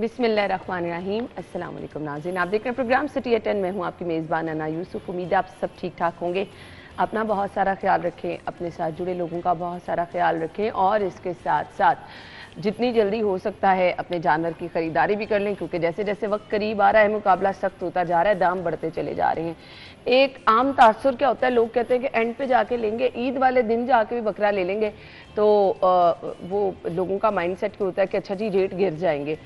बिस्मिल्लाहिर्रहमानिर्रहीम। अस्सलाम वालेकुम नाज़रीन, आप देख रहे हैं प्रोग्राम सिटी एट 10। मैं हूं आपकी मेज़बान अना यूसुफ। उम्मीद है आप सब ठीक ठाक होंगे। अपना बहुत सारा ख्याल रखें, अपने साथ जुड़े लोगों का बहुत सारा ख्याल रखें और इसके साथ साथ जितनी जल्दी हो सकता है अपने जानवर की ख़रीदारी भी कर लें, क्योंकि जैसे जैसे वक्त करीब आ रहा है मुकाबला सख्त होता जा रहा है, दाम बढ़ते चले जा रहे हैं। एक आम तासुर क्या होता है, लोग कहते हैं कि एंड पे जाके लेंगे, ईद वाले दिन जाके भी बकरा ले लेंगे, तो वो लोगों का माइंडसेट क्या होता है कि अच्छा जी रेट गिर जाएंगे।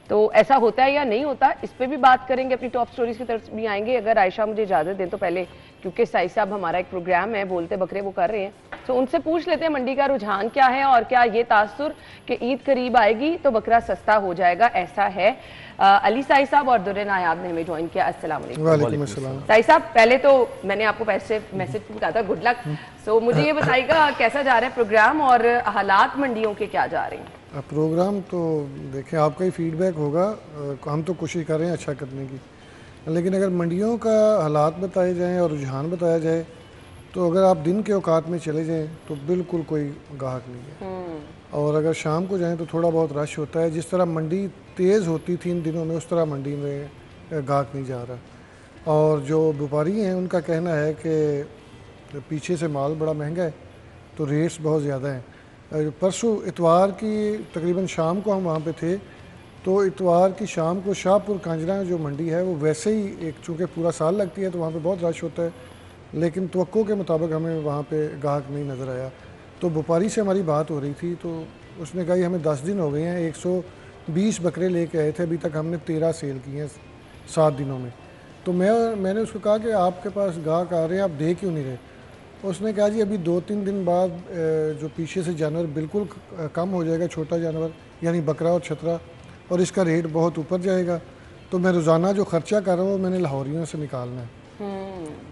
तो ऐसा होता है या नहीं होता, इस पर भी बात करेंगे, अपनी टॉप स्टोरीज की तरफ भी आएंगे। अगर आयशा मुझे इजाज़त दें तो पहले, क्योंकि साई साहब हमारा एक प्रोग्राम है बोलते बकरे वो कर रहे हैं, तो उनसे पूछ लेते हैं मंडी का रुझान क्या है और क्या ये तासुर कि ईद करीब आएगी तो बकरा सस्ता हो जाएगा, ऐसा है। अली साई साहब और दुर्रे नायाब ने हमें ज्वाइन किया। अस्सलाम वालेकुम साई साहब, पहले तो मैंने आपको मैसेज कहा था गुड लक। सो मुझे ये बताइएगा कैसा जा रहा है प्रोग्राम और हालात मंडियों के क्या जा रहे हैं? प्रोग्राम तो देखें, आपका ही फीडबैक होगा। हम तो कोशिश कर रहे हैं अच्छा करने की, लेकिन अगर मंडियों का हालात बताए जाएं और रुझान बताया जाए तो अगर आप दिन के औकात में चले जाएं तो बिल्कुल कोई गाहक नहीं है, और अगर शाम को जाएं तो थोड़ा बहुत रश होता है। जिस तरह मंडी तेज़ होती थी इन दिनों में, उस तरह मंडी में गाहक नहीं जा रहा। और जो व्यापारी हैं उनका कहना है कि पीछे से माल बड़ा महंगा है तो रेट्स बहुत ज़्यादा हैं। परसों इतवार की तकरीबन शाम को हम वहाँ पे थे, तो इतवार की शाम को शाहपुर कांजरा जो मंडी है वो वैसे ही एक, चूँकि पूरा साल लगती है तो वहाँ पे बहुत रश होता है, लेकिन तवक्को के मुताबिक हमें वहाँ पे गाहक नहीं नज़र आया। तो व्यापारी से हमारी बात हो रही थी तो उसने कहा हमें 10 दिन हो गए हैं, 120 बकरे लेके आए थे, अभी तक हमने 13 सेल किए हैं 7 दिनों में। तो मैंने उसको कहा कि आपके पास गाहक आ रहे हैं, आप दे क्यों नहीं रहे? उसने कहा जी अभी 2-3 दिन बाद जो पीछे से जानवर बिल्कुल कम हो जाएगा, छोटा जानवर यानी बकरा और छतरा, और इसका रेट बहुत ऊपर जाएगा, तो मैं रोज़ाना जो ख़र्चा कर रहा हूँ वो मैंने लाहौरियों से निकालना है।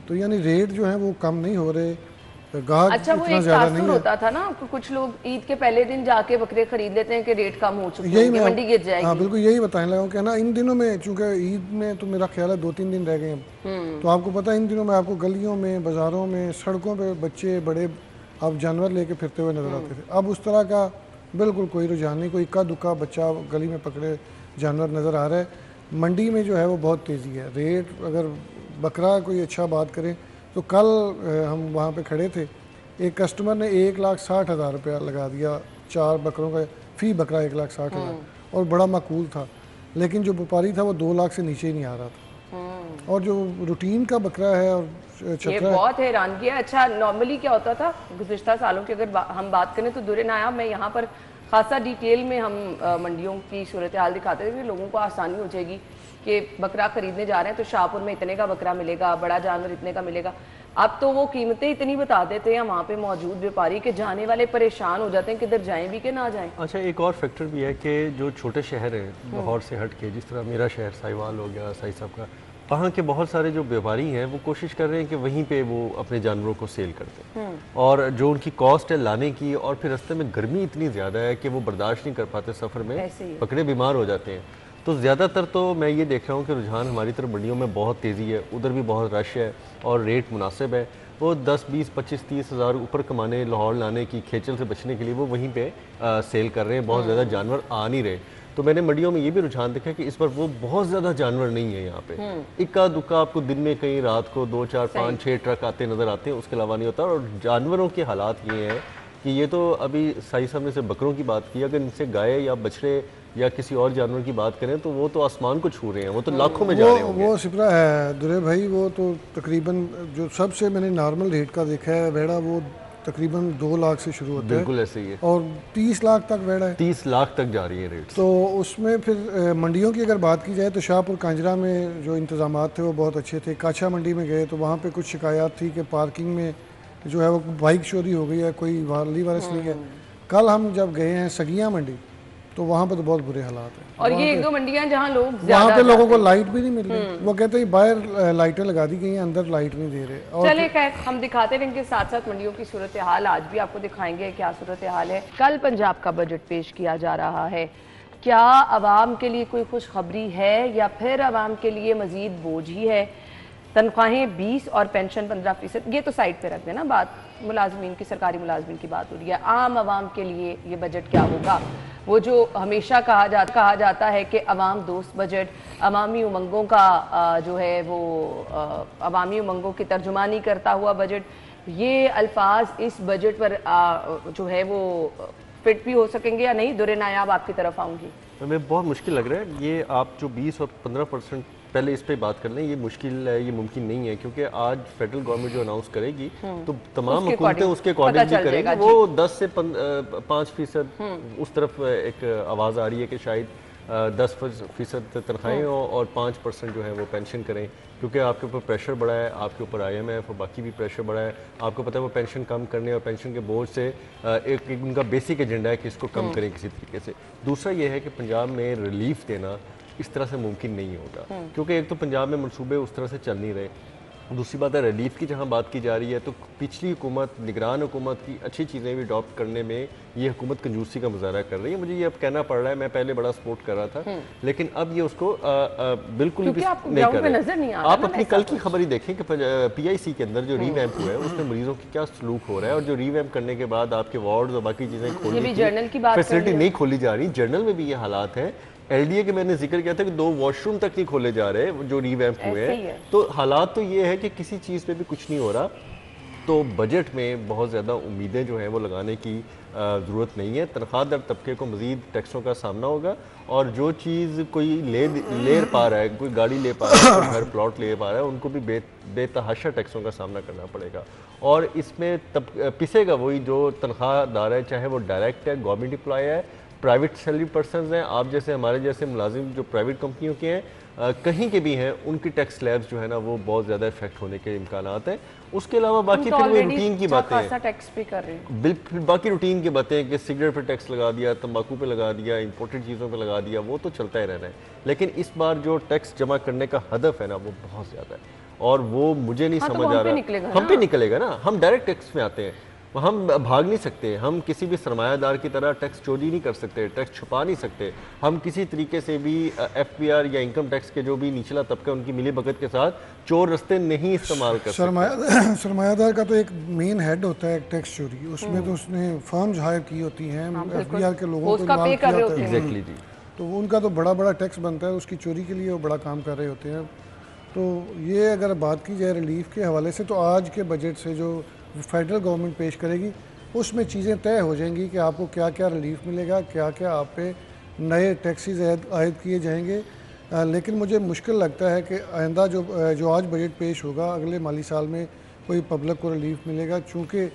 तो यानी रेट जो है वो कम नहीं हो रहे, गाहक अच्छा, वो एक तासुर होता था ना, कुछ लोग ईद के पहले दिन जाके बकरे खरीद लेते हैं कि रेट कम हो चुके हैं, मंडी गिर जाएगी। हाँ बिल्कुल यही बताने लगा कि ना इन दिनों में, चूँकि ईद में तो मेरा ख्याल है 2-3 दिन रह गए हैं, तो आपको पता है इन दिनों में आपको गलियों में, बाज़ारों में, सड़कों पे बच्चे बड़े आप जानवर लेके फिरते हुए नज़र आते थे। अब उस तरह का बिल्कुल कोई रुझान नहीं, कोई इक्का दुक्का बच्चा गली में पकड़े जानवर नज़र आ रहा है। मंडी में जो है वो बहुत तेज़ी है। रेट अगर बकरा कोई अच्छा बात करें तो कल हम वहाँ पे खड़े थे, एक कस्टमर ने 1,60,000 रुपया लगा दिया 4 बकरों का, फ़ी बकरा 1,60,000, और बड़ा माकूल था, लेकिन जो व्यापारी था वो 2 लाख से नीचे ही नहीं आ रहा था। और जो रूटीन का बकरा है और ये बहुत हैरान किया। अच्छा, नॉर्मली क्या होता था गुज़िश्ता सालों की अगर हम बात करें तो दुर्रे नायाब में यहाँ पर खासा डिटेल में हम मंडियों की सूरत हाल दिखाते थे कि लोगों को आसानी हो जाएगी कि बकरा खरीदने जा रहे हैं तो शाहपुर में इतने का बकरा मिलेगा, बड़ा जानवर इतने का मिलेगा। अब तो वो कीमतें इतनी बता देते हैं वहाँ पे मौजूद व्यापारी के जाने वाले परेशान हो जाते हैं किधर जाएं भी कि ना जाएं। अच्छा, एक और फैक्टर भी है कि जो छोटे शहर हैं लाहौर से हट के, जिस तरह मेरा शहर साहिवाल हो गया, साई साहब का, वहाँ के बहुत सारे जो व्यापारी हैं वो कोशिश कर रहे हैं कि वहीं पे वो अपने जानवरों को सेल करते हैं, और जो उनकी कॉस्ट है लाने की, और फिर रास्ते में गर्मी इतनी ज़्यादा है कि वो बर्दाश्त नहीं कर पाते सफ़र में, बकरे बीमार हो जाते हैं। तो ज़्यादातर तो मैं ये देख रहा हूँ कि रुझान हमारी तरफ मंडियों में बहुत तेज़ी है, उधर भी बहुत रश है और रेट मुनासिब है। वो 10, 20, 25, 30 हज़ार ऊपर कमाने, लाहौर लाने की खेचल से बचने के लिए वो वहीं पे सेल कर रहे हैं, बहुत ज़्यादा जानवर आ नहीं रहे। तो मैंने मंडियों में ये भी रुझान देखा कि इस पर वो बहुत ज़्यादा जानवर नहीं है यहाँ पे, इक्का दुक्का आपको दिन में कहीं रात को 2, 4, 5, 6 ट्रक आते नज़र आते हैं, उसके अलावा नहीं होता। और जानवरों के हालात ये हैं कि ये तो अभी साई साहब ने सिर्फ बकरों की बात की, अगर इनसे गाय या बछड़े या किसी और जानवर की बात करें तो वो तो आसमान को छू रहे हैं, वो तो लाखों में जा रहे होंगे। वो सिपरा है दुरे भाई, वो तो तकरीबन जो सबसे मैंने नॉर्मल रेट का देखा है वेड़ा, वो तकरीबन 2 लाख से शुरू होता है। बिल्कुल ऐसे ही है, और 30 लाख तक वेड़ा है, 30 लाख तक जा रही है रेट। तो उसमें फिर मंडियों की अगर बात की जाए तो शाहपुर कांजरा में जो इंतजाम थे वो बहुत अच्छे थे। काछा मंडी में गए तो वहाँ पे कुछ शिकायत थी कि पार्किंग में जो है वो बाइक चोरी हो गई है, कोई वाली वारस नहीं है। कल हम जब गए हैं सगिया मंडी तो वहाँ पे तो बहुत बुरे हालात हैं। और ये एक दो मंडियां जहाँ लोग वहाँ पे लोगों को लाइट भी नहीं मिल रही, वो कहते हैं बाहर लाइटें लगा दी गई हैं, अंदर लाइट नहीं दे रहे। और चले खैर, हम दिखाते हैं इनके साथ साथ मंडियों की सूरत हाल आज भी आपको दिखाएंगे क्या सूरत हाल है। कल पंजाब का बजट पेश किया जा रहा है, क्या आवाम के लिए कोई खुशखबरी है या फिर आवाम के लिए मजीद बोझ ही है? तनख्वाहें 20 और पेंशन 15%, ये तो साइड पे रख देना बात। मुलाजमीन की, सरकारी मुलाजमीन की बात हो रही है, आम आवाम के लिए ये बजट क्या होगा? वो जो हमेशा कहा जाता है कि अवाम दोस्त बजट, अवामी उमंगों का जो है वो अवामी उमंगों की तर्जुमानी करता हुआ बजट, ये अल्फाज इस बजट पर जो है वो फिट भी हो सकेंगे या नहीं? दुर्रे नायाब आपकी तरफ आऊँगी। हमें बहुत मुश्किल लग रहा है ये। आप जो 20 और 15% पहले इस पे बात कर लें, ये मुश्किल है, ये मुमकिन नहीं है, क्योंकि आज फेडरल गवर्नमेंट जो अनाउंस करेगी तो तमाम हुकूमतें उसके अकॉर्डिंग भी करेंगी। वो 10 से 5% उस तरफ एक आवाज़ आ रही है कि शायद 10% तनख्वाहें और 5% जो है वो पेंशन करें, क्योंकि आपके ऊपर प्रेशर बढ़ा है, आपके ऊपर IMF और बाकी भी प्रेशर बढ़ा है। आपको पता है वो पेंशन कम करने और पेंशन के बोझ से एक उनका बेसिक एजेंडा है कि इसको कम करें किसी तरीके से। दूसरा ये है कि पंजाब में रिलीफ देना इस तरह से मुमकिन नहीं होगा, क्योंकि एक तो पंजाब में मंसूबे उस तरह से चल नहीं रहे। दूसरी बात है रिलीफ की जहाँ बात की जा रही है, तो पिछली हुकूमत, निगरान हुकूमत की अच्छी चीज़ें भी अडॉप्ट करने में ये हुकूमत कंजूसी का मुजाहरा कर रही है। मुझे ये अब कहना पड़ रहा है, मैं पहले बड़ा सपोर्ट कर रहा था, लेकिन अब ये उसको बिल्कुल भी नहीं कर रहे। आप अपनी कल की खबर ही देखें कि PIC के अंदर जो रीवैम्प हुआ है उसमें मरीजों की क्या सलूक हो रहा है, और जो रीवैम्प करने के बाद आपके वार्ड और बाकी चीज़ें खोलने की फैसिलिटी नहीं खोली जा रही। जर्नल में भी ये हालात हैं। LDA के मैंने जिक्र किया था कि 2 वॉशरूम तक नहीं खोले जा रहे जो रीवैम्प हुए हैं। तो हालात तो ये है कि किसी चीज़ पे भी कुछ नहीं हो रहा। तो बजट में बहुत ज़्यादा उम्मीदें जो हैं वो लगाने की ज़रूरत नहीं है। तनख्वाहदार तबके को मज़ीद टैक्सों का सामना होगा, और जो चीज़ कोई ले पा रहा है, कोई गाड़ी ले पा रहा है, कोई घर प्लॉट ले पा रहा है, उनको भी बेतहाशा टैक्सों का सामना करना पड़ेगा। और इसमें तब पिसेगा वही जो तनख्वाहदार है, चाहे वो डायरेक्ट है, गवर्नमेंट एम्प्लॉय है, प्राइवेट सैलरी पर्सन हैं, आप जैसे हमारे जैसे मुलाजिम जो प्राइवेट कंपनियों के हैं, कहीं के भी हैं, उनकी टैक्स स्लैब्स जो है ना वो बहुत ज़्यादा इफेक्ट होने के इम्कानात हैं। उसके अलावा बाकी फिर वो रूटीन की बातें हैं, टैक्स पे कर रहे हैं, बिल्कुल बाकी रूटीन की बातें हैं कि सिगरेट पे टैक्स लगा दिया, तंबाकू पे लगा दिया, इंपोर्टेड चीज़ों पे लगा दिया, वो तो चलता ही रहना है। लेकिन इस बार जो टैक्स जमा करने का हदफ है ना वो बहुत ज़्यादा है, और वो मुझे नहीं समझ आ रहा। हम पे निकलेगा ना, हम डायरेक्ट टैक्स में आते हैं, हम भाग नहीं सकते। हम किसी भी सरमायादार की तरह टैक्स चोरी नहीं कर सकते, टैक्स छुपा नहीं सकते। हम किसी तरीके से भी FPR या इनकम टैक्स के जो भी निचला तबका उनकी मिली भगत के साथ चोर रास्ते नहीं इस्तेमाल कर सकते। सरमायादार का तो एक मेन हेड होता है टैक्स चोरी, उसमें तो उसने फर्म्स हायर की होती हैं, FBR के लोगों को इन्वॉल्व किया होता है। एग्जैक्टली जी, तो उनका तो बड़ा बड़ा टैक्स बनता है, उसकी चोरी के लिए वो बड़ा काम कर रहे होते हैं। तो ये अगर बात की जाए रिलीफ के हवाले से, तो आज के बजट से जो फेडरल गवर्नमेंट पेश करेगी उसमें चीज़ें तय हो जाएंगी कि आपको क्या क्या रिलीफ मिलेगा, क्या क्या आप पे नए टैक्सेस आयद किए जाएंगे। लेकिन मुझे मुश्किल लगता है कि आइंदा जो आज बजट पेश होगा, अगले माली साल में कोई पब्लिक को रिलीफ मिलेगा, चूँकि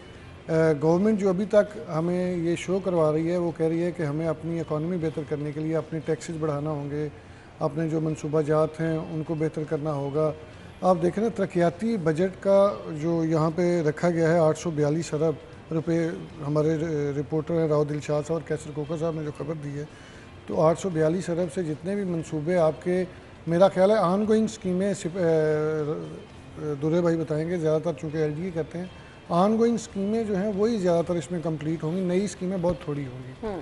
गवर्नमेंट जो अभी तक हमें ये शो करवा रही है, वो कह रही है कि हमें अपनी इकॉनमी बेहतर करने के लिए अपने टैक्सेस बढ़ाना होंगे, अपने जो मनसूबाजात हैं उनको बेहतर करना होगा। आप देखें ना, तरक्याती बजट का जो यहाँ पे रखा गया है 842 अरब रुपए, हमारे रिपोर्टर हैं राव दिलशाद साहब और कैसर कोकर साहब ने जो खबर दी है, तो 842 अरब से जितने भी मंसूबे आपके, मेरा ख्याल है ऑन गोइंग स्कीमें, दुर्रे भाई बताएंगे, ज़्यादातर चूँकि LDA करते हैं, ऑन गोइंग स्कीमें जो हैं वही ज़्यादातर इसमें कंप्लीट होंगी, नई स्कीमें बहुत थोड़ी होंगी।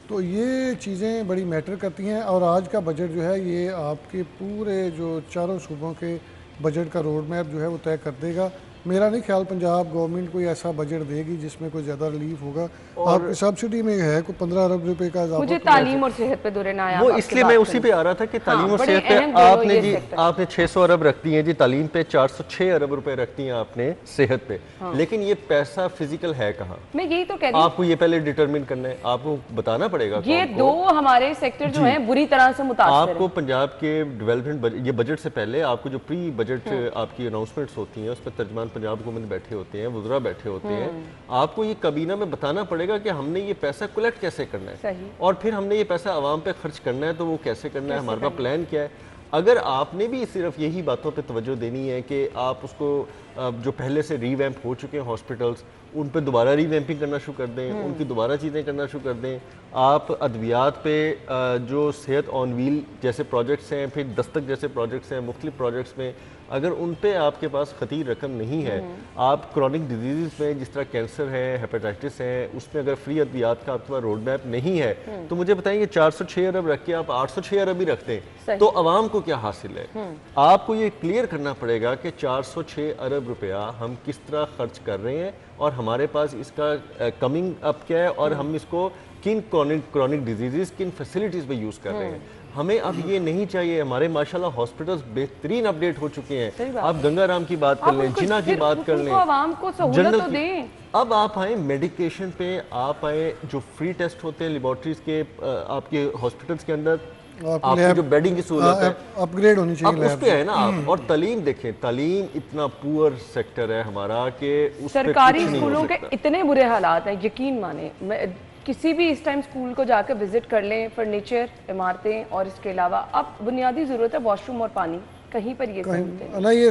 तो ये चीज़ें बड़ी मैटर करती हैं। और आज का बजट जो है ये आपके पूरे जो चारों सूबों के बजट का रोड मैप जो है वो तय कर देगा। मेरा नहीं ख्याल पंजाब गवर्नमेंट कोई ऐसा बजट देगी जिसमें कोई ज़्यादा रिलीफ होगा। आपकी सब्सिडी में है कोई 15 अरब रुपए का इजाफा। मुझे तालीम और सेहत पे दुर्रे नायाब, वो इसलिए मैं उसी पे आ रहा था कि तालीम और सेहत पे आपने 600 अरब रख दी है जी, तालीम पे 406 अरब रुपए रख दी हैं आपने सेहत पे। लेकिन ये पैसा फिजिकल है कहाँ? मैं यही तो कह रही हूँ, आपको ये पहले डिटरमिन करना है, आपको बताना पड़ेगा। ये दो हमारे सेक्टर जो हैं बुरी तरह से मुतासिर हैं। आपको पंजाब के डेवलपमेंट, ये बजट से पहले आपको जो प्री बजट आपकी अनाउंसमेंट्स होती हैं उस पर तर्जमान पंजाब हुकूमत बैठे होते हैं, वज़रा बैठे होते हैं, आपको ये कबीना में बताना पड़ेगा कि हमने ये पैसा कलेक्ट कैसे करना है, और फिर हमने ये पैसा आवाम पे खर्च करना है, तो वो कैसे करना है, हमारे पास प्लान क्या है। अगर आपने भी सिर्फ यही बातों पे तवज्जो देनी है कि आप उसको जो पहले से रीवैम्प हो चुके हैं हॉस्पिटल्स, उन पे दोबारा रीवैम्पिंग करना शुरू कर दें, उनकी दोबारा चीज़ें करना शुरू कर दें। आप अद्वियात पे जो सेहत ऑन व्हील जैसे प्रोजेक्ट्स हैं, फिर दस्तक जैसे प्रोजेक्ट्स हैं, मुख्तलिफ प्रोजेक्ट्स में अगर उन पे आपके पास खतीर रकम नहीं है, आप क्रॉनिक डिजीज़ में जिस तरह कैंसर है, हेपेटाइटिस है, उसमें अगर फ्री अद्वियात का आपके पास रोड मैप नहीं है, तो मुझे बताएंगे 406 अरब रख के आप 806 अरब ही रखते हैं तो आवाम को क्या हासिल है? आपको ये क्लियर करना पड़ेगा कि 406 अरब रुपया हम किस तरह खर्च कर रहे हैं और हमारे पास इसका कमिंग अप क्या है और हम इसको किन क्रॉनिक डिजीज़ किन फैसिलिटीज़ पे यूज़ कर रहे हैं। हमें अब ये नहीं चाहिए। हमारे माशाल्लाह हॉस्पिटल्स बेहतरीन अपडेट हो चुके हैं। आप गंगाराम की बात कर लें, जिना की बात कर लें, आवाम को सहूलत तो दें। अब आप आए मेडिकेशन पे, आप आए जो फ्री टेस्ट होते हैं लेबॉर्ट्रीज के आपके हॉस्पिटल्स के अंदर, आपकी जो बेडिंग की सहूलत है अपग्रेड होनी चाहिए, अब उस पे है ना आप। और तालीम देखें, तालीम इतना पुअर सेक्टर है हमारा कि उस पे सरकारी स्कूलों के इतने बुरे हालात हैं, यकीन माने। किसी भी इस टाइम स्कूल को जाकर विजिट कर लें, फर्नीचर, इमारतें और इसके अलावा अब बुनियादी ज़रूरत है वॉशरूम और पानी, कहीं पर ये ना ये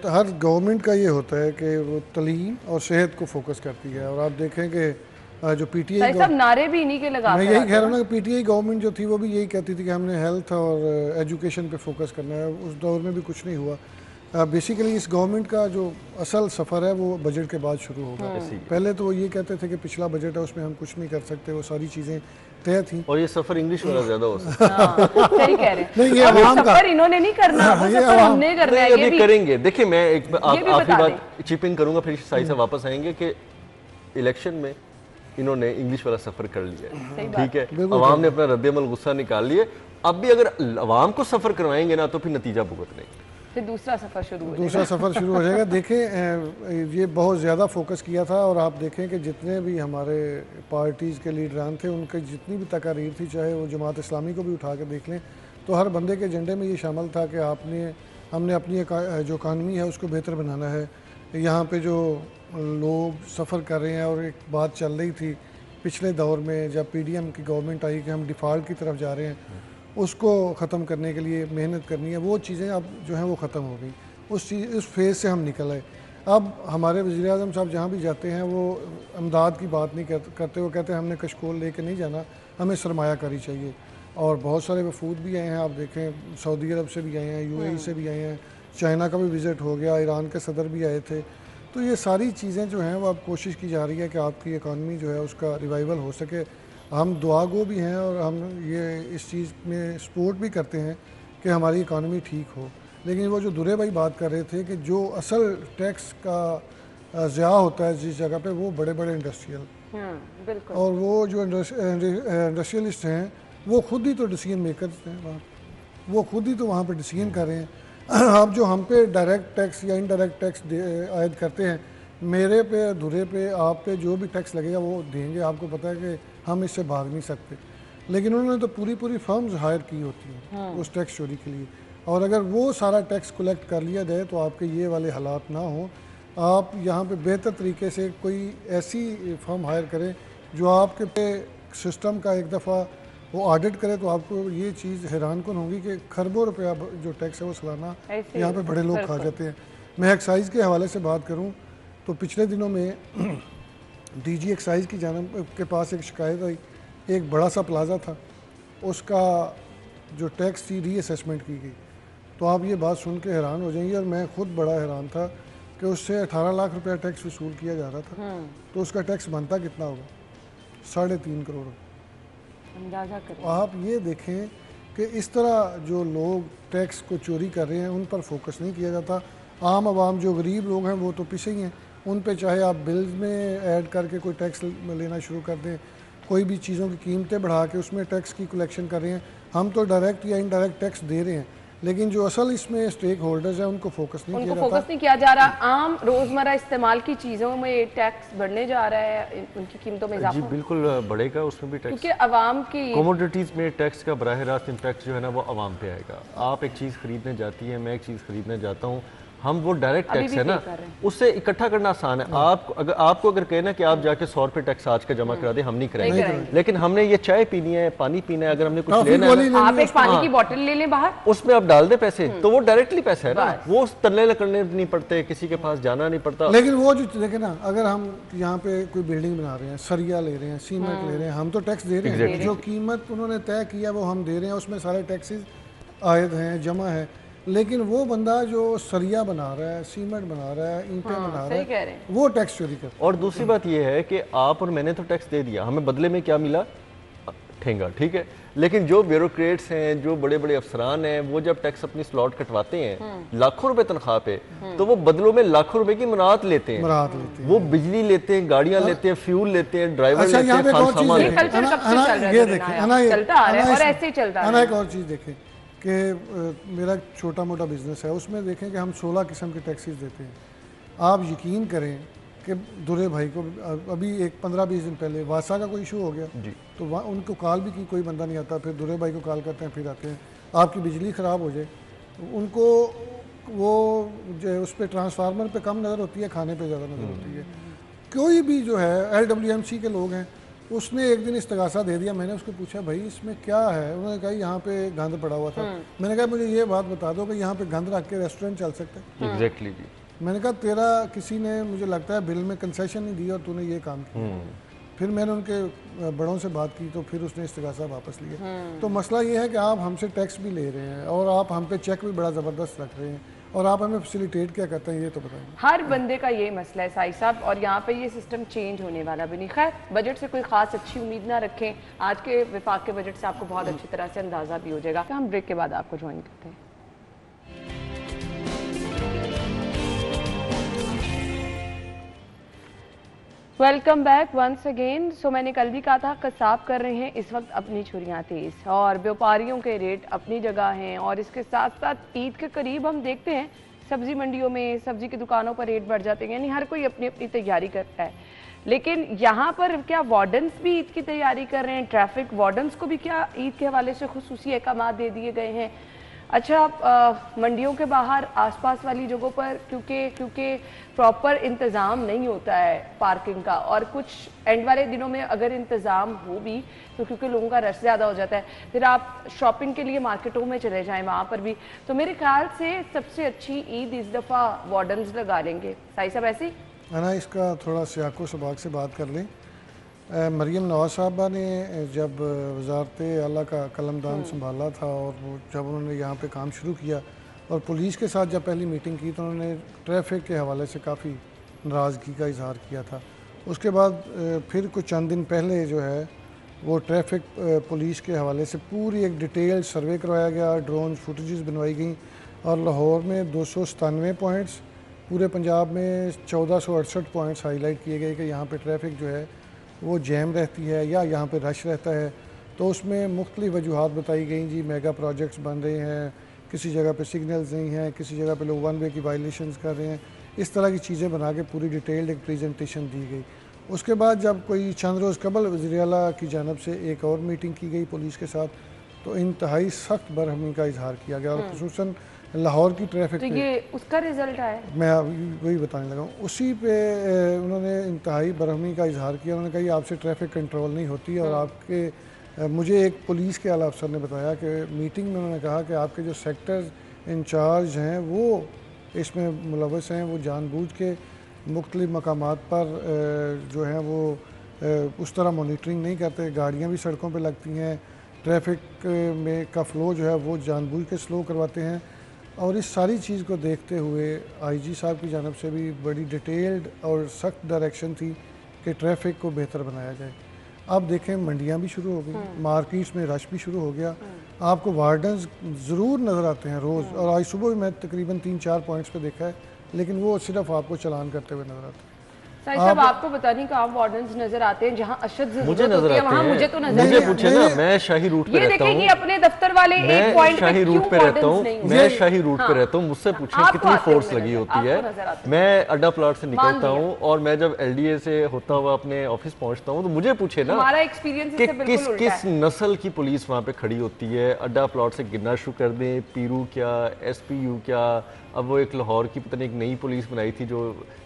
हर गवर्नमेंट का ये होता है कि वो तालीम और सेहत को फोकस करती है। और आप देखें कि जो पीटीआई सब नारे भी इन्हीं के लगा, मैं यही कह रहा हूँ ना कि पीटीआई गवर्नमेंट जो थी वो भी यही कहती थी कि हमने हेल्थ और एजुकेशन पे फोकस करना है। उस दौर में भी कुछ नहीं हुआ। बेसिकली इस गवर्नमेंट का जो असल सफ़र है वो बजट के बाद शुरू होगा। पहले तो वो ये कहते थे कि पिछला बजट है उसमें हम कुछ नहीं कर सकते, वो सारी चीज़ें तय थी। और ये सफ़र इंग्लिश वाला ज़्यादा हो सकता है। सही कह रहे हैं। नहीं, ये आवाम का सफ़र इन्होंने नहीं करना, वो सफ़र हमने करना है। ये भी करेंगे। देखिए मैं एक आखिरी बात चिपिंग करूंगा, फिर साई साहब वापस आएंगे कि इलेक्शन में इन्होंने इंग्लिश वाला सफ़र कर लिया है, ठीक है, अवाम ने अपना रद्द-ए-अमल गुस्सा निकाल लिए। अब भी अगर अवाम को सफ़र करवाएंगे ना तो फिर नतीजा भुगत नहीं, फिर दूसरा सफ़र शुरू हो जाएगा। देखें ये बहुत ज़्यादा फोकस किया था और आप देखें कि जितने भी हमारे पार्टीज़ के लीडरान थे उनकी जितनी भी तकारीर थी, चाहे वो जमात इस्लामी को भी उठा कर देख लें, तो हर बंदे के एजेंडे में ये शामिल था कि हमने अपनी जो इकानमी है उसको बेहतर बनाना है। यहाँ पे जो लोग सफ़र कर रहे हैं और एक बात चल रही थी पिछले दौर में जब पीडीएम की गवर्नमेंट आई कि हम डिफ़ॉल्ट की तरफ जा रहे हैं, उसको ख़त्म करने के लिए मेहनत करनी है, वो चीज़ें अब जो हैं वो ख़त्म हो गई। उस फेज़ से हम निकल आए। अब हमारे वज़ीर आज़म साहब जहाँ भी जाते हैं वो अमदाद की बात नहीं करते, वो कहते हैं हमने कशकोल लेके नहीं जाना, हमें सरमायाकारी चाहिए। और बहुत सारे वफूद भी आए हैं, आप देखें सऊदी अरब से भी आए हैं, यूएई से भी आए हैं, चाइना का भी विज़िट हो गया, ईरान के सदर भी आए थे। तो ये सारी चीज़ें जो हैं वो अब कोशिश की जा रही है कि आपकी इकानमी जो है उसका रिवाइवल हो सके। हम दुआगो भी हैं और हम ये इस चीज़ में सपोर्ट भी करते हैं कि हमारी इकानमी ठीक हो। लेकिन वो जो दुरे भाई बात कर रहे थे कि जो असल टैक्स का ज़िया होता है जिस जगह पे, वो बड़े बड़े इंडस्ट्रियल और वो जो इंडस्ट्रियलिस्ट हैं वो खुद ही तो डिसीजन मेकर्स हैं वहाँ, वो खुद ही तो वहाँ पर डिसीजन कर रहे हैं। आप जो हम पे डायरेक्ट टैक्स या इनडायरेक्ट टैक्स आयद करते हैं, मेरे पे धुरे पे आप पे जो भी टैक्स लगेगा वो देंगे। आपको पता है कि हम इससे भाग नहीं सकते, लेकिन उन्होंने तो पूरी फर्म्स हायर की होती हैं उस टैक्स चोरी के लिए। और अगर वो सारा टैक्स कलेक्ट कर लिया जाए तो आपके ये वाले हालात ना हो। आप यहाँ पे बेहतर तरीके से कोई ऐसी फर्म हायर करें जो आपके पे सिस्टम का एक दफ़ा वो ऑडिट करे, तो आपको ये चीज़ हैरान कन होगी कि खरबों रुपया जो टैक्स है वो सालाना यहाँ पे बड़े लोग खा जाते हैं। मैं एक्साइज़ के हवाले से बात करूँ तो पिछले दिनों में डीजी एक्साइज़ की जानब के पास एक शिकायत आई, एक बड़ा सा प्लाजा था, उसका जो टैक्स थी रीअसेसमेंट की गई। तो आप ये बात सुन के हैरान हो जाएंगे, और मैं खुद बड़ा हैरान था कि उससे 18 लाख रुपया टैक्स वसूल किया जा रहा था। तो उसका टैक्स बनता कितना होगा? 3.5 करोड़। अंदाज़ा करें। आप ये देखें कि इस तरह जो लोग टैक्स को चोरी कर रहे हैं उन पर फोकस नहीं किया जाता। आम आवाम जो गरीब लोग हैं वो तो पीछे ही हैं, उन पे चाहे आप बिल्स में ऐड करके कोई टैक्स लेना शुरू कर दें, कोई भी चीज़ों की कीमतें बढ़ा के उसमें टैक्स की कलेक्शन कर रहे हैं। हम तो डायरेक्ट या इनडायरेक्ट टैक्स दे रहे हैं, लेकिन जो असल इसमें स्टेक होल्डर्स हैं उनको फोकस नहीं किया जा रहा। आम रोज़मर्रा इस्तेमाल की चीज़ों में टैक्स बढ़ने जा रहा है, उनकी कीमतों में इजाफा। जी बिल्कुल बढ़ेगा, उसमें भी टैक्स, क्योंकि आवाम की कमोडिटीज़ में टैक्स का बराह रास्त इम्पैक्ट जो है ना वो आवाम पे आएगा। आप एक चीज़ खरीदने जाती है, मैं एक चीज़ खरीदने जाता हूँ, हम वो डायरेक्ट टैक्स है ना उससे इकट्ठा करना आसान है। आपको अगर कहना कि आप जाके 100 रुपये टैक्स आज का जमा करा दें, हम नहीं करेंगे। लेकिन हमने ये चाय पीनी है, पानी पीना है, अगर हमने कुछ लेना है, आप एक पानी की बोतल ले लें बाहर, उसमें आप डाल दे पैसे, तो वो डायरेक्टली पैसा है ना, वो तल्ले करने नहीं पड़ते, किसी के पास जाना नहीं पड़ता। लेकिन वो जो देखे ना, अगर हम यहाँ पे कोई बिल्डिंग बना रहे हैं, सरिया ले रहे हैं, सीमेंट ले रहे हैं, हम तो टैक्स दे रहे हैं। जो कीमत उन्होंने तय किया वो हम दे रहे हैं, उसमें सारे टैक्सेस आयद हैं, जमा है। लेकिन वो बंदा जो सरिया बना रहा है, सीमेंट बना रहा है, ईंटें बना रहा सही कह रहे है, हैं। वो टैक्स चोरी करता और दूसरी बात यह है कि आप और मैंने तो टैक्स दे दिया, हमें बदले में क्या मिला? ठेंगा, ठीक है। लेकिन जो ब्यूरोक्रेट्स हैं, जो बड़े बड़े अफसरान हैं, वो जब टैक्स अपनी स्लॉट कटवाते हैं लाखों रुपए तनख्वाह पे, तो वो बदलों में लाखों रुपए की मराहत लेते हैं। मराहत लेते हैं। वो बिजली लेते हैं, गाड़ियां लेते हैं, फ्यूल लेते हैं, ड्राइवर अच्छा, लेते यहाँ हैं, पे एक खान और चीज़ सामान ये लेते हैं। कल्चर कब से चल रहा है? ये नूर देखें, इनाया? चलता आ रहा है और ऐसे ही चलता अना है। एक और चीज़ देखें कि मेरा छोटा मोटा बिजनेस है, उसमें देखें कि हम 16 किस्म के टैक्सेस देते हैं। आप यकीन करें कि दुरे भाई को अभी एक 15-20 दिन पहले वासा का कोई इशू हो गया जी। तो वहाँ उनको कॉल भी की, कोई बंदा नहीं आता, फिर दुरे भाई को कॉल करते हैं, फिर आते हैं। आपकी बिजली ख़राब हो जाए तो उनको वो जो उस पर ट्रांसफार्मर पे कम नज़र होती है, खाने पे ज़्यादा नज़र होती है। कोई भी जो है LWMC के लोग हैं, उसने एक दिन इस्तगासा दे दिया। मैंने उसको पूछा भाई इसमें क्या है? उन्होंने कहा यहाँ पे गंद पड़ा हुआ था। मैंने कहा मुझे ये बात बता दो कि यहाँ पे गंद रख के रेस्टोरेंट चल सकता है? एग्जैक्टली जी। मैंने कहा तेरा किसी ने मुझे लगता है बिल में कंसेशन नहीं दिया और तूने ये काम किया। फिर मैंने उनके बड़ों से बात की तो फिर उसने इस्तिगासा वापस लिया। तो मसला ये है कि आप हमसे टैक्स भी ले रहे हैं और आप हम पे चेक भी बड़ा ज़बरदस्त रख रहे हैं और आप हमें फैसिलिटेट क्या करते हैं, ये तो बताएंगे। हर बंदे का ये मसला है साई साहब, और यहाँ पे ये सिस्टम चेंज होने वाला भी नहीं। खैर, बजट से कोई खास अच्छी उम्मीद ना रखें। आज के विफाक के बजट से आपको बहुत अच्छी तरह से अंदाजा भी हो जाएगा। तो हम ब्रेक के बाद आपको ज्वाइन करते हैं। Welcome back once again. So मैंने कल भी कहा था कसाब कर रहे हैं इस वक्त अपनी छुरियां तेज, और व्यापारियों के रेट अपनी जगह हैं, और इसके साथ साथ ईद के करीब हम देखते हैं सब्जी मंडियों में, सब्जी की दुकानों पर रेट बढ़ जाते हैं, यानी हर कोई अपनी अपनी तैयारी करता है। लेकिन यहाँ पर क्या वार्डन्स भी ईद की तैयारी कर रहे हैं? ट्रैफिक वार्डन्स को भी क्या ईद के हवाले से खुसूसी अहकाम दे दिए गए हैं? अच्छा, मंडियों के बाहर आसपास वाली जगहों पर क्योंकि प्रॉपर इंतज़ाम नहीं होता है पार्किंग का, और कुछ एंड वाले दिनों में अगर इंतज़ाम हो भी तो क्योंकि लोगों का रश ज़्यादा हो जाता है, फिर आप शॉपिंग के लिए मार्केटों में चले जाएं, वहाँ पर भी। तो मेरे ख्याल से सबसे अच्छी ईद इस दफ़ा वार्डन्स लगा लेंगे। साई साहब ऐसी है ना, इसका थोड़ा सियाको सबाक से बात कर लें। मरीम नवाज साहबा ने जब वजारत आला का कलमदान संभाला था और वो जब उन्होंने यहाँ पे काम शुरू किया और पुलिस के साथ जब पहली मीटिंग की तो उन्होंने ट्रैफिक के हवाले से काफ़ी नाराज़गी का इजहार किया था। उसके बाद फिर कुछ चंद दिन पहले जो है वो ट्रैफिक पुलिस के हवाले से पूरी एक डिटेल सर्वे करवाया गया, ड्रोन फुटेजेस बनवाई गई और लाहौर में 297 पॉइंट्स, पूरे पंजाब में 1468 पॉइंट्स हाईलाइट किए गए कि यहाँ पे ट्रैफिक जो है वो जैम रहती है या यहाँ पे रश रहता है। तो उसमें मुख्तलिफ वजूहात बताई गई जी, मेगा प्रोजेक्ट्स बन रहे हैं, किसी जगह पे सिग्नल्स नहीं हैं, किसी जगह पे लोग वन वे की वायलेशंस कर रहे हैं, इस तरह की चीज़ें बना के पूरी डिटेल्ड एक प्रेजेंटेशन दी गई। उसके बाद जब कोई चंद रोज़ कबल वज़ीर आला की जानब से एक और मीटिंग की गई पुलिस के साथ, तो इंतहाई सख्त बरहमी का इजहार किया गया और खुसूसन लाहौर की ट्रैफिक तो ये उसका रिजल्ट है। मैं वही बताने लगा हूँ। उसी पे उन्होंने इंतहाई बरहमी का इजहार किया। उन्होंने कहा आपसे ट्रैफिक कंट्रोल नहीं होती और आपके मुझे एक पुलिस के आला अफसर ने बताया कि मीटिंग में उन्होंने कहा कि आपके जो सेक्टर इंचार्ज हैं वो इसमें मुलव्वस हैं, वो जानबूझ के मुख्तलिफ मकामात पर जो हैं वो उस तरह मॉनिटरिंग नहीं करते, गाड़ियाँ भी सड़कों पर लगती हैं, ट्रैफिक में का फ़्लो जो है वो जानबूझ के स्लो करवाते हैं। और इस सारी चीज़ को देखते हुए आईजी साहब की जानब से भी बड़ी डिटेल्ड और सख्त डायरेक्शन थी कि ट्रैफिक को बेहतर बनाया जाए। अब देखें मंडियाँ भी शुरू हो गई, मार्केट्स में रश भी शुरू हो गया, आपको वार्डन्स ज़रूर नज़र आते हैं रोज़, और आज सुबह भी मैं तकरीबन 3-4 पॉइंट्स पे देखा है, लेकिन वो सिर्फ आपको चलान करते हुए नज़र आते हैं। साहब आपको पता नहीं कहाँ वार्डन्स नजर आते हैं जहाँ अशद मुझे जरूरत नजर होती है, आते वहाँ हैं। मुझे तो नजर मुझे नहीं पूछे ना, मैं शाही रूट पे ये रहता देखिए हूँ, कि अपने दफ्तर वाले एक मैं पॉइंट शाही पे रूट क्यों पे रहता वार्डन्स हूँ, नहीं मैं होते? शाही रूट पे हाँ। रहता हूँ, मुझसे पूछे आपको कितनी आते फोर्स हुए लगी नजर- होती आपको है। नजर आते हैं। मैं अड्डा प्लाट से निकलता लिया। हूँ और मैं जब LDA से होता हुआ अपने ऑफिस पहुँचता हूँ तो मुझे पूछे ना हमारा एक्सपीरियंस कि इससे बिल्कुल किस उल्टा किस है। नस्ल की पुलिस वहाँ पे खड़ी होती है। अड्डा प्लाट से गिनना शुरू कर दें, पीरू क्या, SPU क्या, अब वो एक लाहौर की पता नहीं एक नई पुलिस बनाई थी जो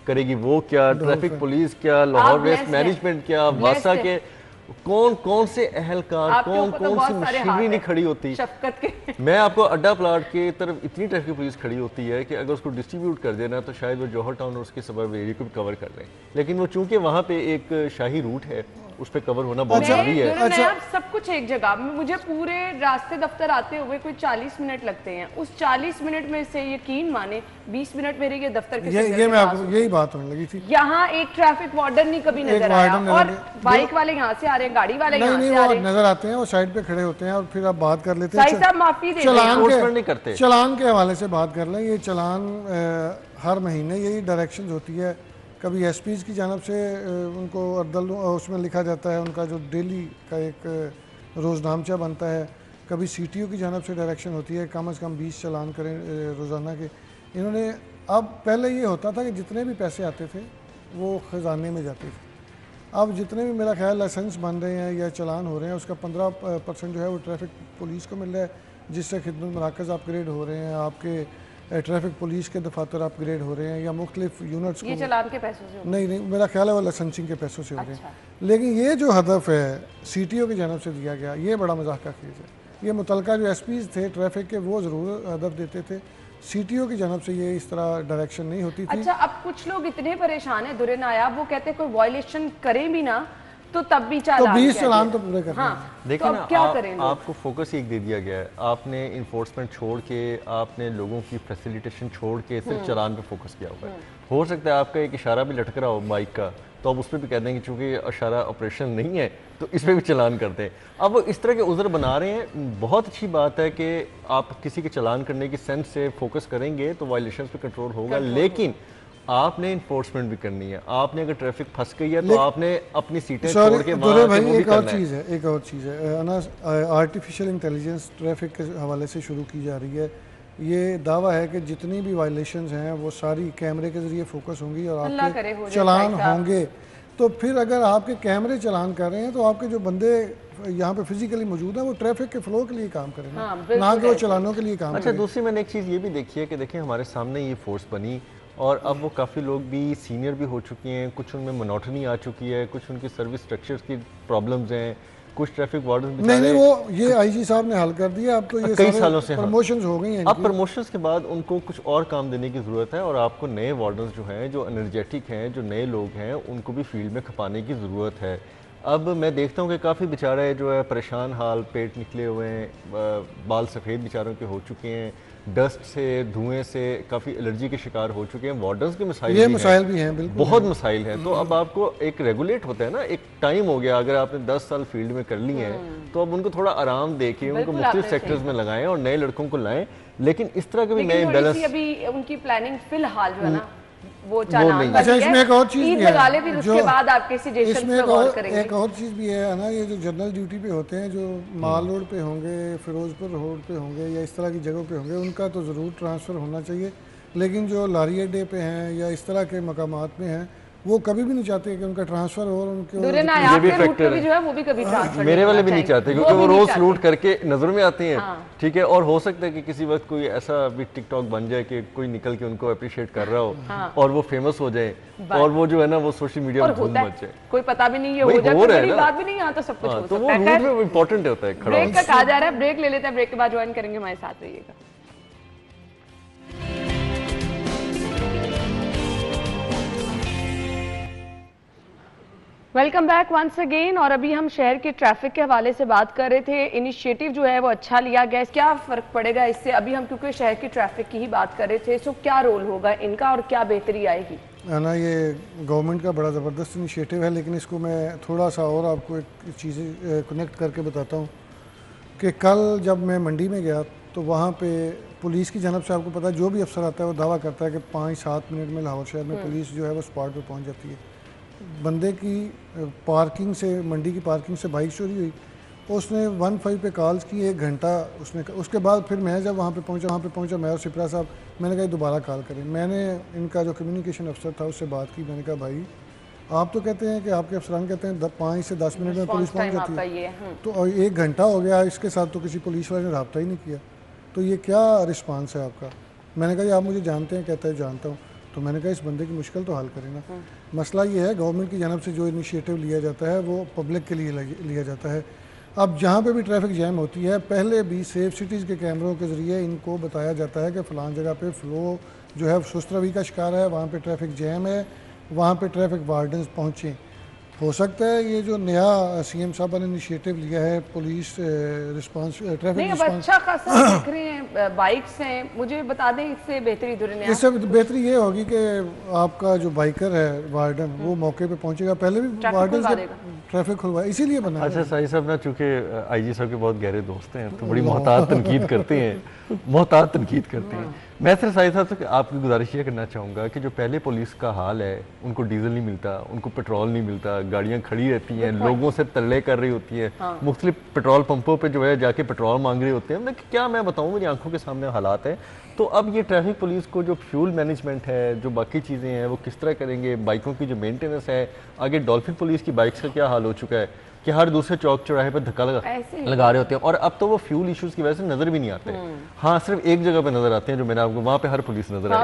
करेगी वो क्या, ट्रैफिक पुलिस क्या, लाहौर वेस्ट मैनेजमेंट क्या, वासा के कौन कौन से अहलकार, कौन कौन सी मशीनरी नहीं खड़ी होती। शफकत के मैं आपको अड्डा प्लाट के तरफ इतनी ट्रैफिक पुलिस खड़ी होती है कि अगर उसको डिस्ट्रीब्यूट कर देना तो शायद वो जौहर टाउन और उसके सबब एरिया को भी कवर कर लें, लेकिन वो चूंकि वहाँ पे एक शाही रूट है उस पर कवर होना बहुत जरूरी है। अच्छा। अब सब कुछ एक जगह, मुझे पूरे रास्ते दफ्तर आते हुए कोई 40 मिनट लगते हैं, उस 40 मिनट में से यकीन माने 20 मिनट मेरे ये दफ्तर के ये मैं आपको यही बात होने लगी थी। यहाँ एक ट्रैफिक वार्डन नहीं कभी नजर आया, और बाइक वाले यहाँ से आ रहे हैं, गाड़ी वाले यहाँ से आ रहे हैं, नजर आते हैं, वो साइड पे खड़े होते हैं और फिर आप बात कर लेते हैं। साईं साहब माफी दे चलान के हवाले से बात कर लें। ये चलान हर महीने यही डायरेक्शन होती है, कभी एसपीज की जानब से उनको अदल उसमें लिखा जाता है, उनका जो डेली का एक रोज़नामचा बनता है, कभी सीटीओ की जानब से डायरेक्शन होती है कम से कम 20 चलान करें रोज़ाना के। इन्होंने अब पहले ये होता था कि जितने भी पैसे आते थे वो ख़जाने में जाते थे, अब जितने भी मेरा ख्याल लाइसेंस बन रहे हैं या चलान हो रहे हैं उसका 15% जो है वो ट्रैफिक पुलिस को मिल रहा है, जिससे खिदमत मराकज़ अपग्रेड हो रहे हैं, आपके ट्रैफिक पुलिस के दफातर अपग्रेड हो रहे हैं या मुख्तलिफ यूनिट्स ये चलान के पैसों से नहीं मेरा ख्याल है वो लाइसेंसिंग के पैसों से हो रहे हैं। लेकिन ये जो हदफ है सीटीओ की जानब से दिया गया, ये बड़ा मजाक का खेज है। ये मुतलका जो एसपीज थे ट्रैफिक के वो ज़रूर हदफ देते थे, सीटीओ की जानब से ये इस तरह डायरेक्शन नहीं होती थी। अच्छा, अब कुछ लोग इतने परेशान हैं दुरे नायाब, वो कहते हैं कोई वायलेशन करें भी ना तो तब भी चालान, तो 20 चालान तो पूरे करने हैं। देखिए तो ना, क्या करें आपको फोकस एक दे दिया गया है, आपने इन्फोर्समेंट छोड़ के, आपने लोगों की फैसिलिटेशन छोड़ के सिर्फ चलान पे फोकस किया हुआ है। हो सकता है आपका एक इशारा भी लटक रहा हो बाइक का, तो आप उस पर भी कह देंगे चूंकि इशारा ऑपरेशन नहीं है तो इस पर भी चलान करते हैं। अब वो इस तरह के उज़र बना रहे हैं। बहुत अच्छी बात है कि आप किसी के चलान करने की सेंस से फोकस करेंगे तो वायलेशन पे कंट्रोल होगा, लेकिन आपने इन्फोर्समेंट भी करनी है। आपने अगर ट्रैफिक फंस गई है तो आपने अपनी सीटें छोड़ के वहां भाई से एक और चीज़ है आर्टिफिशियल इंटेलिजेंस ट्रैफिक के हवाले से शुरू की जा रही है। ये दावा है कि जितनी भी वायलेशंस हैं वो सारी कैमरे के जरिए फोकस होंगी और आपके चलान होंगे। तो फिर अगर आपके कैमरे चलान कर रहे हैं तो आपके जो बंदे यहाँ पे फिजिकली मौजूद है वो ट्रैफिक के फ्लो के लिए काम करें, ना कि वो चलानों के लिए काम अच्छा, दूसरी मैंने एक चीज़ ये भी देखी है कि देखिए हमारे सामने ये फोर्स बनी और अब वो काफ़ी लोग भी सीनियर भी हो चुके हैं, कुछ उनमें मोनोटनी आ चुकी है, कुछ उनकी सर्विस स्ट्रक्चर्स की प्रॉब्लम्स हैं, कुछ ट्रैफिक वार्डन नहीं वो ये आईजी साहब ने हल कर दिया। अब तो ये कई सालों से प्रमोशंस हो गई हैं। अब प्रमोशंस के बाद उनको कुछ और काम देने की ज़रूरत है और आपको नए वार्डन्स जो हैं, जो एनर्जेटिक हैं, जो नए लोग हैं, उनको भी फील्ड में खपाने की ज़रूरत है। अब मैं देखता हूँ कि काफ़ी बेचारे जो है परेशान हाल, पेट निकले हुए हैं, बाल सफ़ेद बेचारों के हो चुके हैं, डस्ट से, धुएं से काफ़ी एलर्जी के शिकार हो चुके हैं। वार्डन्स के मसाइल भी हैं, बिल्कुल बहुत मसाइल हैं। तो अब आपको एक रेगुलेट होता है ना, एक टाइम हो गया, अगर आपने 10 साल फील्ड में कर ली है तो अब उनको थोड़ा आराम दे के उनको मुख्तलिफ सेक्टर्स में लगाएं और नए लड़कों को लाएं। लेकिन इस तरह के भी नए बैलेंस अभी उनकी प्लानिंग फिलहाल जो है ना वो नहीं। अच्छा, इसमें एक और चीज़ भी है, उसके बाद आपके इसमें एक और चीज़ भी है ना, ये जो जनरल ड्यूटी पे होते हैं, जो माल रोड पे होंगे, फिरोजपुर रोड पे होंगे या इस तरह की जगहों पे होंगे, उनका तो ज़रूर ट्रांसफ़र होना चाहिए। लेकिन जो लारी अड्डे पे हैं या इस तरह के मकामात में हैं वो कभी भी नहीं चाहते कि उनका ट्रांसफर हो और उनके ये भी फैक्टर है। वो भी कभी ट्रांसफर मेरे वाले भी नहीं चाहते क्योंकि वो रोज लूट करके नजर में आते हैं। ठीक है, और हो सकता है कि किसी वक्त कोई ऐसा भी टिकटॉक बन जाए कि कोई निकल के उनको अप्रिशिएट कर रहा हो और वो फेमस हो जाए और वो जो है ना वो सोशल मीडिया में धूम मच जाए, कोई पता भी नहीं है, हो जाए बड़ी बात भी नहीं, यहाँ तो सब कुछ हो सकता है। तो वो रूट में इंपॉर्टेंट होता है। ब्रेक का कहा जा रहा है, ब्रेक ले लेते हैं, ब्रेक के बाद ज्वाइन करेंगे, हमारे साथ रहिएगा। Welcome back once again. और अभी हम शहर के ट्रैफिक के हवाले से बात कर रहे थे। इनिशिएटिव जो है वो अच्छा लिया गया है, क्या फ़र्क पड़ेगा इससे? अभी हम क्योंकि शहर के ट्रैफिक की ही बात कर रहे थे, सो क्या रोल होगा इनका और क्या बेहतरी आएगी? है ना, ये गवर्नमेंट का बड़ा ज़बरदस्त इनिशिएटिव है, लेकिन इसको मैं थोड़ा सा और आपको एक चीज़ें कनेक्ट करके बताता हूँ कि कल जब मैं मंडी में गया तो वहाँ पे पुलिस की जानब से, आपको पता है जो भी अफसर आता है वो दावा करता है कि 5-7 मिनट में लाहौर शहर में पुलिस जो है वो स्पॉट पे पहुँच जाती है। बंदे की पार्किंग से, मंडी की पार्किंग से बाइक चोरी हुई, उसने 15 पे कॉल्स की, 1 घंटा उसने, उसके बाद फिर मैं जब वहाँ पे पहुँचा मैं और सिपरा साहब, मैंने कहा दोबारा कॉल करें। मैंने इनका जो कम्युनिकेशन अफसर था उससे बात की, मैंने कहा भाई आप तो कहते हैं कि आपके अफसरान कहते हैं 5 से 10 मिनट में पुलिस पहुँच जाती है, तो 1 घंटा हो गया, इसके साथ तो किसी पुलिस वाले ने रब्ता ही नहीं किया, तो ये क्या रिस्पांस है आपका? मैंने कहा आप मुझे जानते हैं? कहता है जानता हूँ। तो मैंने कहा इस बंदे की मुश्किल तो हल करें ना। मसला ये है गवर्नमेंट की जानब से जो इनिशिएटिव लिया जाता है वो पब्लिक के लिए लिया जाता है। अब जहाँ पे भी ट्रैफिक जैम होती है, पहले भी सेफ सिटीज़ के कैमरों के ज़रिए इनको बताया जाता है कि फ़लान जगह पे फ़्लो जो है सुस्त रवि का शिकार है, वहाँ पे ट्रैफिक जैम है, वहाँ पे ट्रैफिक वार्डन्स पहुँचें। हो सकता है ये जो नया सीएम साहब ने इनिशिएटिव लिया है पुलिस रिस्पांस ट्रैफिक नहीं, अब रिस्पांस, अच्छा खासा दिख रहे हैं, बाइक्स हैं, मुझे बता दें इससे बेहतरी दुनिया। इससे बेहतरी ये होगी कि आपका जो बाइकर है वार्डन वो मौके पे पहुंचेगा। पहले भी वार्डन से ट्रैफिक खुलवा इसीलिए बना है। अच्छा साई साहब ना, चूंकि आईजी साहब के बहुत गहरे दोस्त हैं तो बड़ी मोहतात तनकीद करते हैं, मोहतात तनकीद करते हैं। मैं सिर्फ साई साहब से आपकी गुजारिश ये करना चाहूँगा कि जो पहले पुलिस का हाल है, उनको डीजल नहीं मिलता, उनको पेट्रोल नहीं मिलता, गाड़ियाँ खड़ी रहती हैं, लोगों से तरले कर रही होती हैं, मुख्तलिफ पेट्रोल पंपों पे जो है जाके पेट्रोल मांग रहे होते हैं। मतलब क्या मैं बताऊँ, मेरी आंखों के सामने हालात हैं। तो अब ये ट्रैफिक पुलिस को जो फ्यूल मैनेजमेंट है, जो बाकी चीज़ें हैं, वो किस तरह करेंगे, बाइकों की जो मेंटेनेंस है, आगे डॉल्फिन पुलिस की बाइक्स का क्या हाल हो चुका है कि हर दूसरे चौक चौराहे पर धक्का लगा रहे होते हैं, और अब तो वो फ्यूल इश्यूज की वजह से नजर भी नहीं आते। हाँ, सिर्फ एक जगह पे नजर आते हैं जो मैंने आपको, वहाँ पे हर पुलिस नजर आएगी,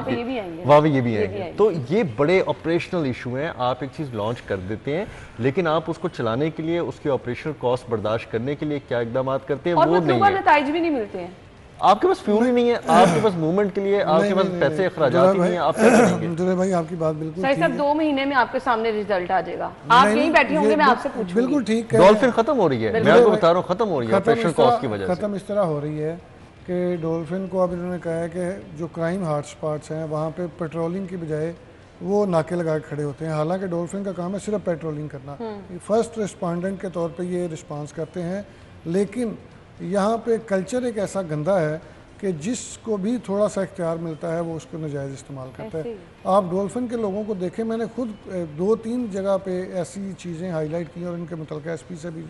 वहाँ पे ये भी आएंगे। तो ये बड़े ऑपरेशनल इशू हैं। आप एक चीज़ लॉन्च कर देते हैं, लेकिन आप उसको चलाने के लिए, उसके ऑपरेशनल कॉस्ट बर्दाश्त करने के लिए क्या इकदाम करते हैं वो नहीं है। नताइज भी नहीं मिलते हैं। आपके पास फ्यूल ही नहीं है, आपके पास मूवमेंट के लिए आपके पास पैसे अखराजात ही नहीं है, आप क्या करेंगे? दुरे भाई आपकी बात बिल्कुल सही साहब, 2 महीने में आपके सामने रिजल्ट आ जाएगा। आप यहीं बैठे होंगे, मैं आपसे पूछूंगी। बिल्कुल ठीक है। डॉल्फिन खत्म हो रही है, मैं आपको बता रहा हूँ, खत्म हो रही है ऑपरेशनल कॉस्ट की वजह से। खत्म इस तरह हो रही है कि डॉल्फिन को अब इन्होंने कहा है कि जो क्राइम हॉटस्पॉट्स हैं वहाँ पे पेट्रोलिंग की बजाय वो नाके लगा के खड़े होते हैं। हालांकि डॉल्फिन का काम है सिर्फ पेट्रोलिंग करना, फर्स्ट रिस्पॉन्डेंट के तौर पे ये रिस्पांस करते हैं। लेकिन यहाँ पे कल्चर एक ऐसा गंदा है कि जिसको भी थोड़ा सा इख्तियार मिलता है वो उसको नाजायज़ इस्तेमाल करता है। आप डॉल्फिन के लोगों को देखें, मैंने खुद 2-3 जगह पे ऐसी चीज़ें हाईलाइट की और इनके मुतल्लिक़ा एसपी से भी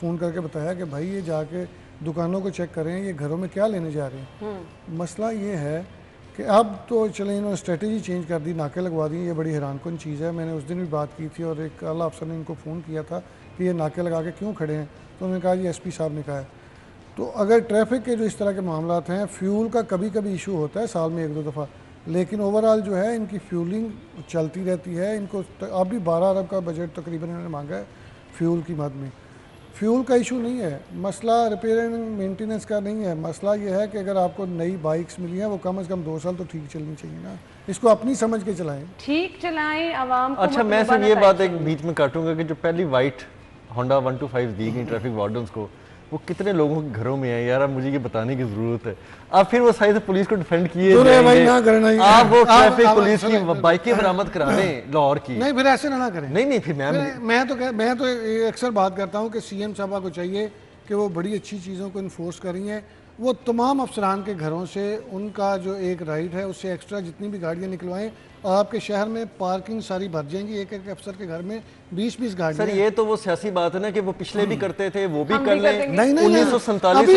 फ़ोन करके बताया कि भाई ये जाके दुकानों को चेक करें, ये घरों में क्या लेने जा रहे हैं। मसला ये है कि अब तो चले इन्होंने स्ट्रेटजी चेंज कर दी, नाके लगवा दी। ये बड़ी हैरानकुन चीज़ है। मैंने उस दिन भी बात की थी और एक आला अफसर ने इनको फ़ोन किया था कि ये नाके लगा के क्यों खड़े हैं, तो उन्होंने कहा जी एसपी साहब ने कहा है। तो अगर ट्रैफिक के जो इस तरह के मामला हैं, फ्यूल का कभी कभी इशू होता है साल में 1-2 दफ़ा, लेकिन ओवरऑल जो है इनकी फ्यूलिंग चलती रहती है। इनको अब भी 12 अरब का बजट तकरीबन इन्होंने मांगा है फ्यूल की मद में। फ्यूल का इशू नहीं है, मसला रिपेयर एंड मेंटेनेंस का नहीं है। मसला ये है कि अगर आपको नई बाइक्स मिली हैं वो कम से कम 2 साल तो ठीक चलनी चाहिए ना, इसको अपनी समझ के चलाएं, ठीक चलाएं आवाम को। अच्छा, मैं सिर्फ ये बात एक बीच में काटूंगा कि जो पहली वाइट होंडा 125 दी गई ट्रैफिक वार्डन्स को, वो कितने लोगों के घरों में है यार, अब मुझे ये बताने की जरूरत है। आप फिर वो साइड से पुलिस को डिफेंड किए आप वो ट्रैफिक पुलिस की बाइकें बरामद करा दें लाहौर की। नहीं, फिर ऐसे ना करें। नहीं फिर मैं तो अक्सर बात करता हूँ कि सीएम साहबा को चाहिए कि वो बड़ी अच्छी चीज़ों को इन्फोर्स कर रही हैं। वो तमाम अफसरान के घरों से उनका जो एक राइट है उससे एक्स्ट्रा जितनी भी गाड़ियाँ निकलवाएं। आपके शहर में पार्किंग सारी भर जाएंगी, एक एक अफसर के घर में 20-20 गाड़ियाँ। सर ये तो वो सियासी बात है ना कि वो पिछले भी करते थे, वो भी कर लें। नहीं 1947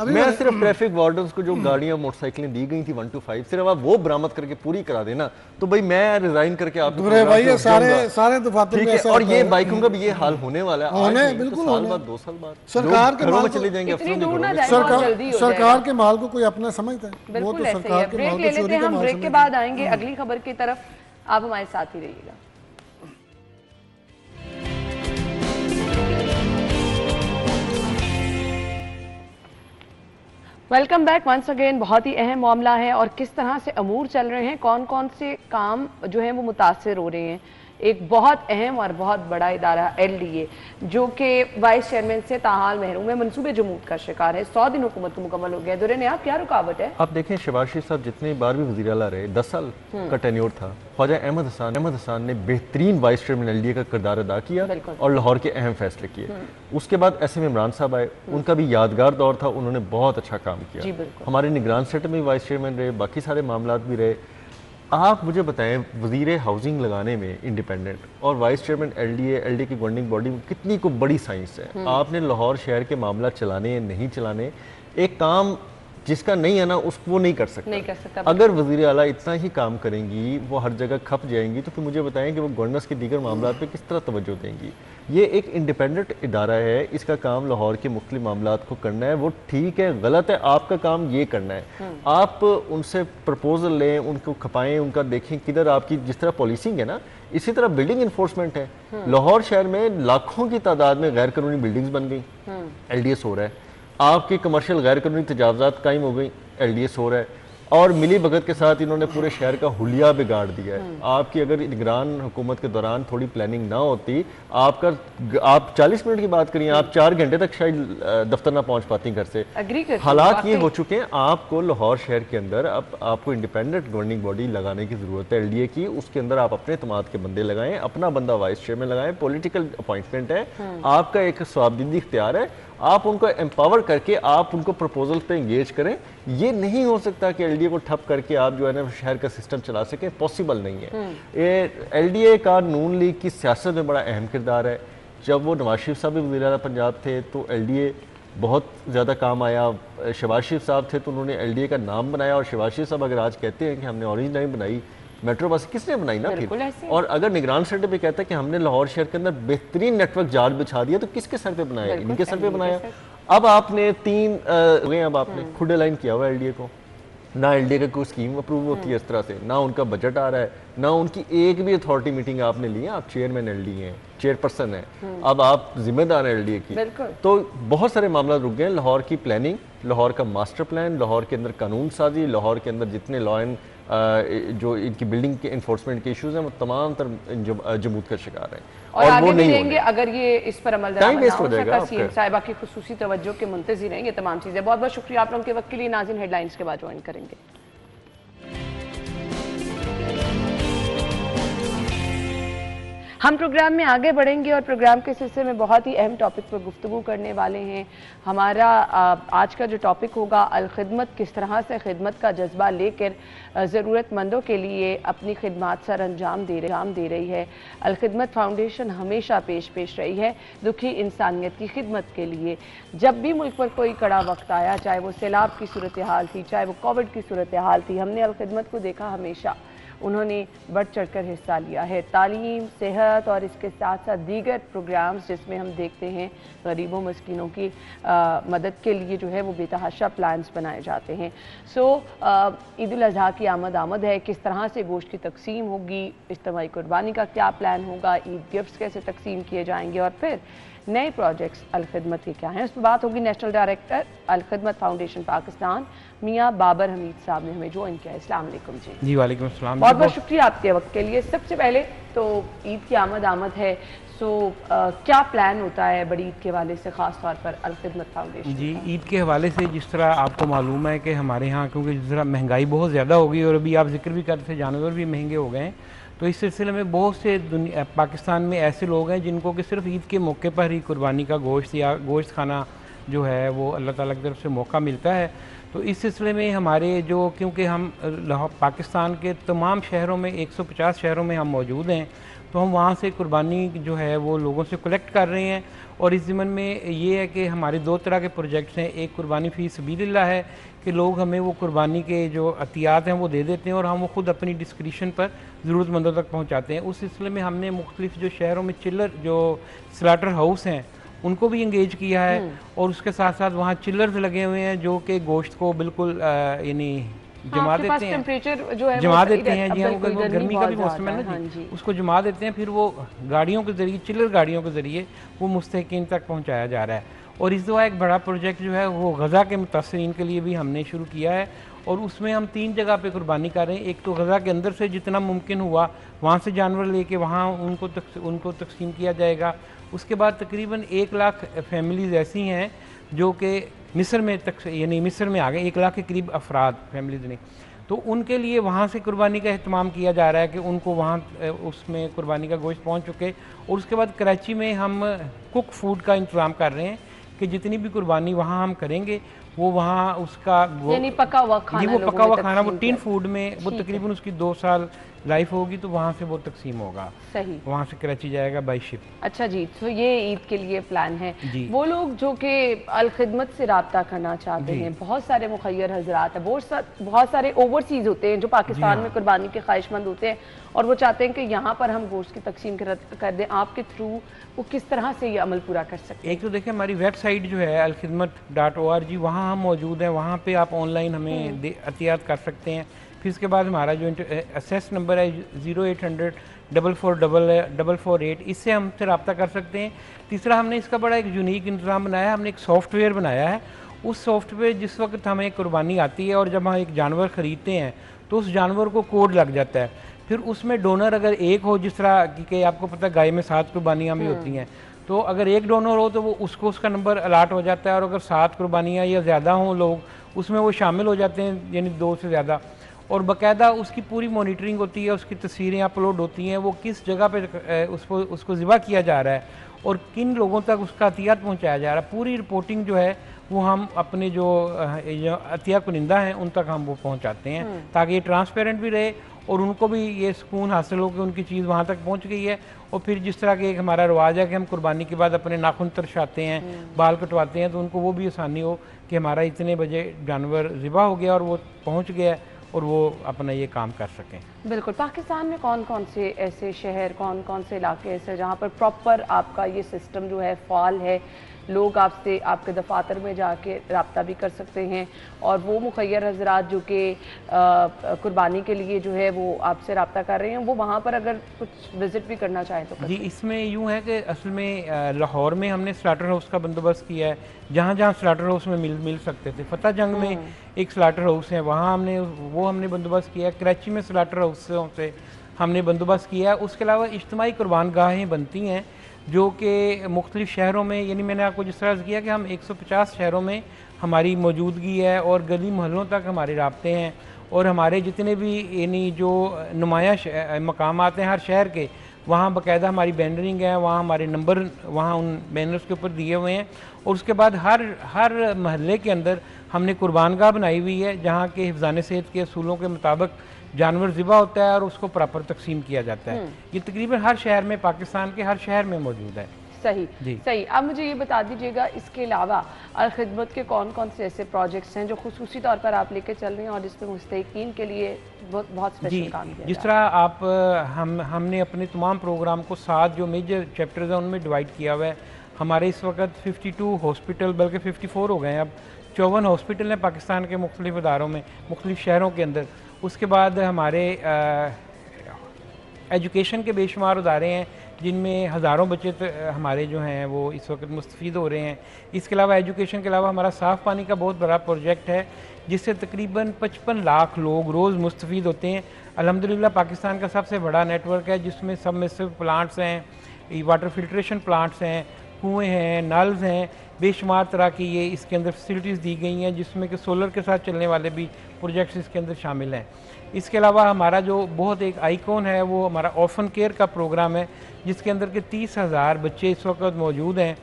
मैं सिर्फ ट्रैफिक वार्डन्स को जो गाड़ियाँ मोटरसाइकिलें दी गई थी 125, सिर्फ आप वो बरामद करके पूरी करा देना तो भाई मैं रिजाइन करके आपको सारे दफातर में। और ये बाइकों का भी ये हाल होने वाला है, बिल्कुल साल बाद 2 साल बाद सरकार के घरों में चले जाएंगे सरकार के माल को कोई अपना समझता है, वो तो सरकार के माल को चोरी का माल। ब्रेक के बाद आएंगे अगली खबर की तरफ, आप हमारे साथ ही रहिएगा। Welcome back once again. बहुत ही अहम मामला है और किस तरह से अमूर चल रहे हैं, कौन कौन से काम जो हैं वो मुतासर हो रहे हैं। एक बहुत अहम और बहुत बड़ा इदारा एलडीए जो कि वाइस चेयरमैन से ताहाल महरूम है, मनसूबे जमूद का शिकार है। 100 दिन हुकूमत को मुकम्मल हो गया। दुरे ने आप क्या रुकावट है? आप देखें शहबाज शरीफ साहब जितने बार भी वज़ीर आला रहे, 10 साल का टेन्योर था। ख्वाजा अहमद हसन ने बेहतरीन वाइस चेयरमैन एलडीए का किरदार अदा किया और लाहौर के अहम फैसले किए। उसके बाद एसएम इमरान साहब आए, उनका भी यादगार दौर था, उन्होंने बहुत अच्छा काम किया। हमारे निगरान सेट में वाइस चेयरमैन रहे, बाकी सारे मामला भी रहे। आप मुझे बताएं, वज़ीर हाउसिंग लगाने में इंडिपेंडेंट और वाइस चेयरमैन एलडीए की गवर्निंग बॉडी में कितनी को बड़ी साइंस है। आपने लाहौर शहर के मामला चलाने नहीं चलाने, एक काम जिसका नहीं है ना उसको नहीं कर सकता। अगर वज़ीर आला इतना ही काम करेंगी, वो हर जगह खप जाएंगी, तो फिर मुझे बताएं कि वो गवर्नेंस के दीगर मामला पे किस तरह तवज्जो देंगी। ये एक इंडिपेंडेंट इदारा है, इसका काम लाहौर के मुख्तलिफ मामलात को करना है। वो ठीक है गलत है, आपका काम ये करना है। आप उनसे प्रपोजल लें, उनको खपाएं, उनका देखें किधर आपकी जिस तरह पॉलिसिंग है ना, इसी तरह बिल्डिंग इन्फोर्समेंट है। लाहौर शहर में लाखों की तादाद में गैर कानूनी बिल्डिंग्स बन गई, एलडीएस हो रहा है। आपकी कमर्शियल गैर कानूनी तजावजात कायम हो गई, एलडीएस हो रहा है। और मिली भगत के साथ इन्होंने पूरे शहर का हुलिया बिगाड़ दिया है। आपकी अगर निगरान हुकूमत के दौरान थोड़ी प्लानिंग ना होती, आप 40 मिनट की बात करिए, आप 4 घंटे तक शायद दफ्तर ना पहुंच पाती घर से। हालात ये हो चुके हैं, आपको लाहौर शहर के अंदर अब आपको इंडिपेंडेंट गवर्निंग बॉडी लगाने की जरूरत है LDA की। उसके अंदर आप अपने तमाद के बंदे लगाएं, अपना बंदा वाइस चेयरमैन लगाएं, पॉलिटिकल अपॉइंटमेंट है, आपका एक स्वाबदिदी इख्तियार है, आप उनको एम्पावर करके आप उनको प्रपोजल पे एंगेज करें। ये नहीं हो सकता कि LDA को ठप करके आप जो है ना शहर का सिस्टम चला सकें, पॉसिबल नहीं है। ये LDA का नून लीग की सियासत में बड़ा अहम किरदार है। जब वो नवाज शरीफ साहब भी वज़ीर आला पंजाब थे तो LDA बहुत ज़्यादा काम आया। शहबाज शरीफ साहब थे तो उन्होंने LDA का नाम बनाया, और शहबाज शरीफ साहब अगर आज कहते हैं कि हमने ऑरेंज लाइन बनाई, मेट्रो बस किसने बनाई ना फिर। और अगर निगरान सेक्रेटरी पे कहता है कि हमने लाहौर शहर के अंदर बेहतरीन नेटवर्क जाल बिछा दिया, तो किसके सर पे बनाया? इनके सर पे बनाया। अब आपने 3 अब आपने खुडे लाइन किया हुआ LDA को, ना LDA का कोई स्कीम अप्रूव होती है इस तरह से, ना उनका बजट आ रहा है, ना उनकी एक भी अथॉरिटी मीटिंग आपने ली है। आप चेयरमैन LDA हैं, चेयरपर्सन है, अब आप जिम्मेदार हैं LDA की। तो बहुत सारे मामला रुक गए। लाहौर की प्लानिंग, लाहौर का मास्टर प्लान, लाहौर के अंदर कानून साजी, लाहौर के अंदर जितने लॉ एंड जो इनकी बिल्डिंग के इन्फोर्समेंट के इश्यूज हैं वो तमाम तर जमूद का शिकार हैं। और आगे वो नहीं रहेंगे अगर ये इस पर अमल सीएम साहिबा की खुसूसी तवज्जो के मुंतज़िर रहेंगे तमाम चीज़ें। बहुत बहुत शुक्रिया आप लोगों के वक्त के लिए। नाज़रीन, हेडलाइंस के बाद ज्वाइन करेंगे। हम प्रोग्राम में आगे बढ़ेंगे और प्रोग्राम के सिलसिले में बहुत ही अहम टॉपिक पर गुफ्तगू करने वाले हैं। हमारा आज का जो टॉपिक होगा, अल-खिदमत किस तरह से खिदमत का जज्बा लेकर ज़रूरतमंदों के लिए अपनी खिदमत सर अंजाम दे रही है। अल-खिदमत फाउंडेशन हमेशा पेश रही है दुखी इंसानियत की खिदमत के लिए। जब भी मुल्क पर कोई कड़ा वक्त आया, चाहे वो सैलाब की सूरत हाल थी, चाहे वो कोविड की सूरत हाल थी, हमने अल-खिदमत को देखा, हमेशा उन्होंने बढ़ चढ़कर हिस्सा लिया है। तालीम, सेहत और इसके साथ साथ दीगर प्रोग्राम्स जिसमें हम देखते हैं गरीबों मस्कीनों की मदद के लिए जो है वो बेतहाशा प्लान्स बनाए जाते हैं। ईद उल अज़हा की आमद है, किस तरह से गोश्त की तकसीम होगी, इज्तिमाई कुर्बानी का क्या प्लान होगा, ईद गिफ्ट्स कैसे तकसीम किए जाएंगे, और फिर नए प्रोजेक्ट्स अल-खिदमत के क्या हैं, उस पर बात होगी। National director Al-Khidmat foundation Pakistan मियाँ बाबर हमीद साहब ने हमें ज्वाइन किया। अस्सलाम वालेकुम जी। जी वालेकुम अस्सलाम। बहुत बहुत शुक्रिया आपके वक्त के लिए। सबसे पहले तो ईद की आमद है, क्या प्लान होता है बड़ी ईद के हवाले से, ख़ास तौर पर अल-खिदमत फाउंडेशन? जी, ईद के हवाले से जिस तरह आपको मालूम है कि हमारे यहाँ क्योंकि जिस तरह महंगाई बहुत ज़्यादा हो गई और अभी आप जिक्र भी करते, जानवर भी महंगे हो गए हैं, तो इस सिलसिले में बहुत से पाकिस्तान में ऐसे लोग हैं जिनको कि सिर्फ ईद के मौके पर ही कुर्बानी का गोश्त या गोश्त खाना जो है वो अल्लाह ताला की तरफ से मौका मिलता है। तो इस सिलसिले में हमारे जो, क्योंकि हम पाकिस्तान के तमाम शहरों में 150 शहरों में हम मौजूद हैं, तो हम वहाँ से कुर्बानी जो है वो लोगों से कलेक्ट कर रहे हैं। और इस ज़िम्मन में ये है कि हमारे 2 तरह के प्रोजेक्ट्स हैं। एक कुर्बानी फ़ी सबीलिल्लाह है कि लोग हमें वो कुर्बानी के जो अतियात हैं वो दे देते हैं और हम वो ख़ुद अपनी डिस्क्रिप्शन पर ज़रूरतमंदों तक पहुँचाते हैं। उस सिलसिले में हमने मुख्तलिफ जो शहरों में चिल्लर जो स्लाटर हाउस हैं उनको भी इंगेज किया है, और उसके साथ साथ वहाँ चिल्लर्स लगे हुए हैं जो कि गोश्त को बिल्कुल यानी जमा देते हैं, जमा देते हैं। जी हाँ, गर्मी का भी मौसम है ना जी, उसको जमा देते हैं, फिर वो गाड़ियों के ज़रिए, चिल्लर गाड़ियों के ज़रिए वो मुस्तहिकीन तक पहुँचाया जा रहा है। और इस दफ़ा एक बड़ा प्रोजेक्ट जो है वो गज़ा के मुतासरीन के लिए भी हमने शुरू किया है, और उसमें हम 3 जगह पे कुर्बानी कर रहे हैं। एक तो गज़ा के अंदर से जितना मुमकिन हुआ वहाँ से जानवर लेके वहाँ उनको तकसीम किया जाएगा। उसके बाद तकरीबन 1 लाख फैमिलीज़ ऐसी हैं जो कि मिस्र में यानी मिस्र में आ गए, 1 लाख के करीब अफराद फैमिलीज़ ने, तो उनके लिए वहाँ से कुर्बानी का अहतमाम किया जा रहा है कि उनको वहाँ उसमें कुर्बानी का गोश्त पहुँच चुके। और उसके बाद कराची में हम कुक फूड का इंतज़ाम कर रहे हैं कि जितनी भी कुर्बानी वहाँ हम करेंगे वो वहाँ उसका पका हुआ खाना वो टीन फूड में वो तकरीबन उसकी 2 साल लाइफ होगी, तो वहाँ से वो तकसीम होगा। सही, वहाँ से कराची जाएगा बाई शिप। अच्छा जी, तो ये ईद के लिए प्लान है। वो लोग जो कि अल-खिदमत से रब्ता करना चाहते हैं, बहुत सारे मुखय्यर हजरात हैं, बहुत सारे ओवरसीज होते हैं जो पाकिस्तान में कुर्बानी के ख्वाहिशमंद होते हैं और वो चाहते हैं कि यहाँ पर हम गोश्त की तकसीम कर दें, आपके थ्रू वो किस तरह से ये अमल पूरा कर सकते हैं? एक तो देखिए हमारी वेबसाइट जो है alkhidmat.org, वहाँ हम मौजूद हैं, वहाँ पे आप ऑनलाइन हमें अतियात कर सकते हैं। फिर इसके बाद हमारा जो एसेस नंबर है 0800 444 इससे हमसे रब्ता कर सकते हैं। तीसरा, हमने इसका बड़ा एक यूनिक इंतज़ाम बनाया है, हमने एक सॉफ्टवेयर बनाया है उस सॉफ्ट पे जिस वक्त हमें कुर्बानी आती है और जब हम एक जानवर ख़रीदते हैं तो उस जानवर को कोड लग जाता है। फिर उसमें डोनर अगर एक हो, जिस तरह कि आपको पता है गाय में 7 कुर्बानियाँ भी होती हैं, तो अगर एक डोनर हो तो वो उसको उसका नंबर अलाट हो जाता है, और अगर 7 कुर्बानियाँ या ज़्यादा हों लोग उसमें वो शामिल हो जाते हैं, यानी 2 से ज़्यादा, और बाकायदा उसकी पूरी मॉनिटरिंग होती है, उसकी तस्वीरें अपलोड होती हैं, वो किस जगह पे उसको ज़िबा किया जा रहा है और किन लोगों तक उसका अतियात पहुँचाया जा रहा है, पूरी रिपोर्टिंग जो है वो हम अपने जो अतिया कुनिंदा हैं उन तक हम वो पहुँचाते हैं, ताकि ये ट्रांसपेरेंट भी रहे और उनको भी ये सुकून हासिल हो कि उनकी चीज़ वहाँ तक पहुँच गई है। और फिर जिस तरह के एक हमारा रिवाज है कि हम कुर्बानी के बाद अपने नाखून तरशाते हैं, बाल कटवाते हैं, तो उनको वो भी आसानी हो कि हमारा इतने बजे जानवर ज़िबा हो गया और वो पहुँच गया और वो अपना ये काम कर सकें। बिल्कुल। पाकिस्तान में कौन कौन से ऐसे शहर, कौन कौन से इलाके ऐसे जहाँ पर प्रॉपर आपका ये सिस्टम जो है फ़ाल है, लोग आपसे आपके दफातर में जाके रब्ता भी कर सकते हैं, और वो मुखैर हजरात जो कि कुर्बानी के लिए जो है वो आपसे रब्ता कर रहे हैं, वो वहाँ पर अगर कुछ विज़िट भी करना चाहें तो जी, इसमें यूँ है कि असल में लाहौर में हमने स्लाटर हाउस का बंदोबस्त किया है, जहाँ जहाँ स्लाटर हाउस में मिल सकते थे। फतेह जंग में एक स्लाटर हाउस है, वहाँ हमने बंदोबस्त किया है। कराची में स्लाटर हाउस से हमने बंदोबस्त किया है। उसके अलावा इज्तिमाई कुर्बान गाहें बनती हैं जो कि मुख्तलिफ़ शहरों में, यानी मैंने आपको जिस तरह किया कि हम 150 शहरों में हमारी मौजूदगी है और गली मोहल्लों तक हमारे राब्ते हैं, और हमारे जितने भी यानी जो नुमाया मकामात हैं हर शहर के, वहाँ बाकायदा हमारी बैनरिंग है, वहाँ हमारे नंबर वहाँ उन बैनर्स के ऊपर दिए हुए हैं। और उसके बाद हर महल्ले के अंदर हमने कुर्बानगाह बनाई हुई है, जहाँ के हिफ़्ज़ान सेहत के असूलों के मुताबिक जानवर ज़िबा होता है और उसको प्रॉपर तकसीम किया जाता है। ये तकरीबन हर शहर में, पाकिस्तान के हर शहर में मौजूद है। सही जी। सही। अब मुझे ये बता दीजिएगा, इसके अलावा अल-खिदमत के कौन कौन से ऐसे प्रोजेक्ट्स हैं जो खुसूसी तौर पर आप लेके चल रहे हैं और जिसमें मुस्तहिकीन के लिए बहुत स्पेशल काम किया? जिस तरह आप हमने अपने तमाम प्रोग्राम को 7 जो मेजर चैप्टर्स हैं उनमें डिवाइड किया हुआ है। हमारे इस वक्त 52 हॉस्पिटल, बल्कि 54 हो गए हैं अब, 54 हॉस्पिटल हैं पाकिस्तान के मुख्तलिफ इदारों में, मुख्तलिफ शहरों के अंदर। उसके बाद हमारे एजुकेशन के बेशुमार इदारे हैं जिनमें हज़ारों बच्चे हमारे जो हैं वो इस वक्त मुस्तफ़ीद हो रहे हैं। इसके अलावा एजुकेशन के अलावा हमारा साफ़ पानी का बहुत बड़ा प्रोजेक्ट है जिससे तकरीबन 55 लाख लोग रोज़ मुस्तफ़ीद होते हैं। अल्हम्दुलिल्लाह पाकिस्तान का सबसे बड़ा नेटवर्क है जिसमें सबमर्सिबल प्लांट्स हैं, वाटर फिल्ट्रेशन प्लांट्स हैं, कुएँ हैं, नल्स हैं, बेशुमार तरह की ये इसके अंदर फैसिलिटीज़ दी गई हैं, जिसमें कि सोलर के साथ चलने वाले भी प्रोजेक्ट्स इसके अंदर शामिल हैं। इसके अलावा हमारा जो बहुत एक आइकॉन है वो हमारा ऑर्फन केयर का प्रोग्राम है, जिसके अंदर के 30,000 बच्चे इस वक्त मौजूद हैं।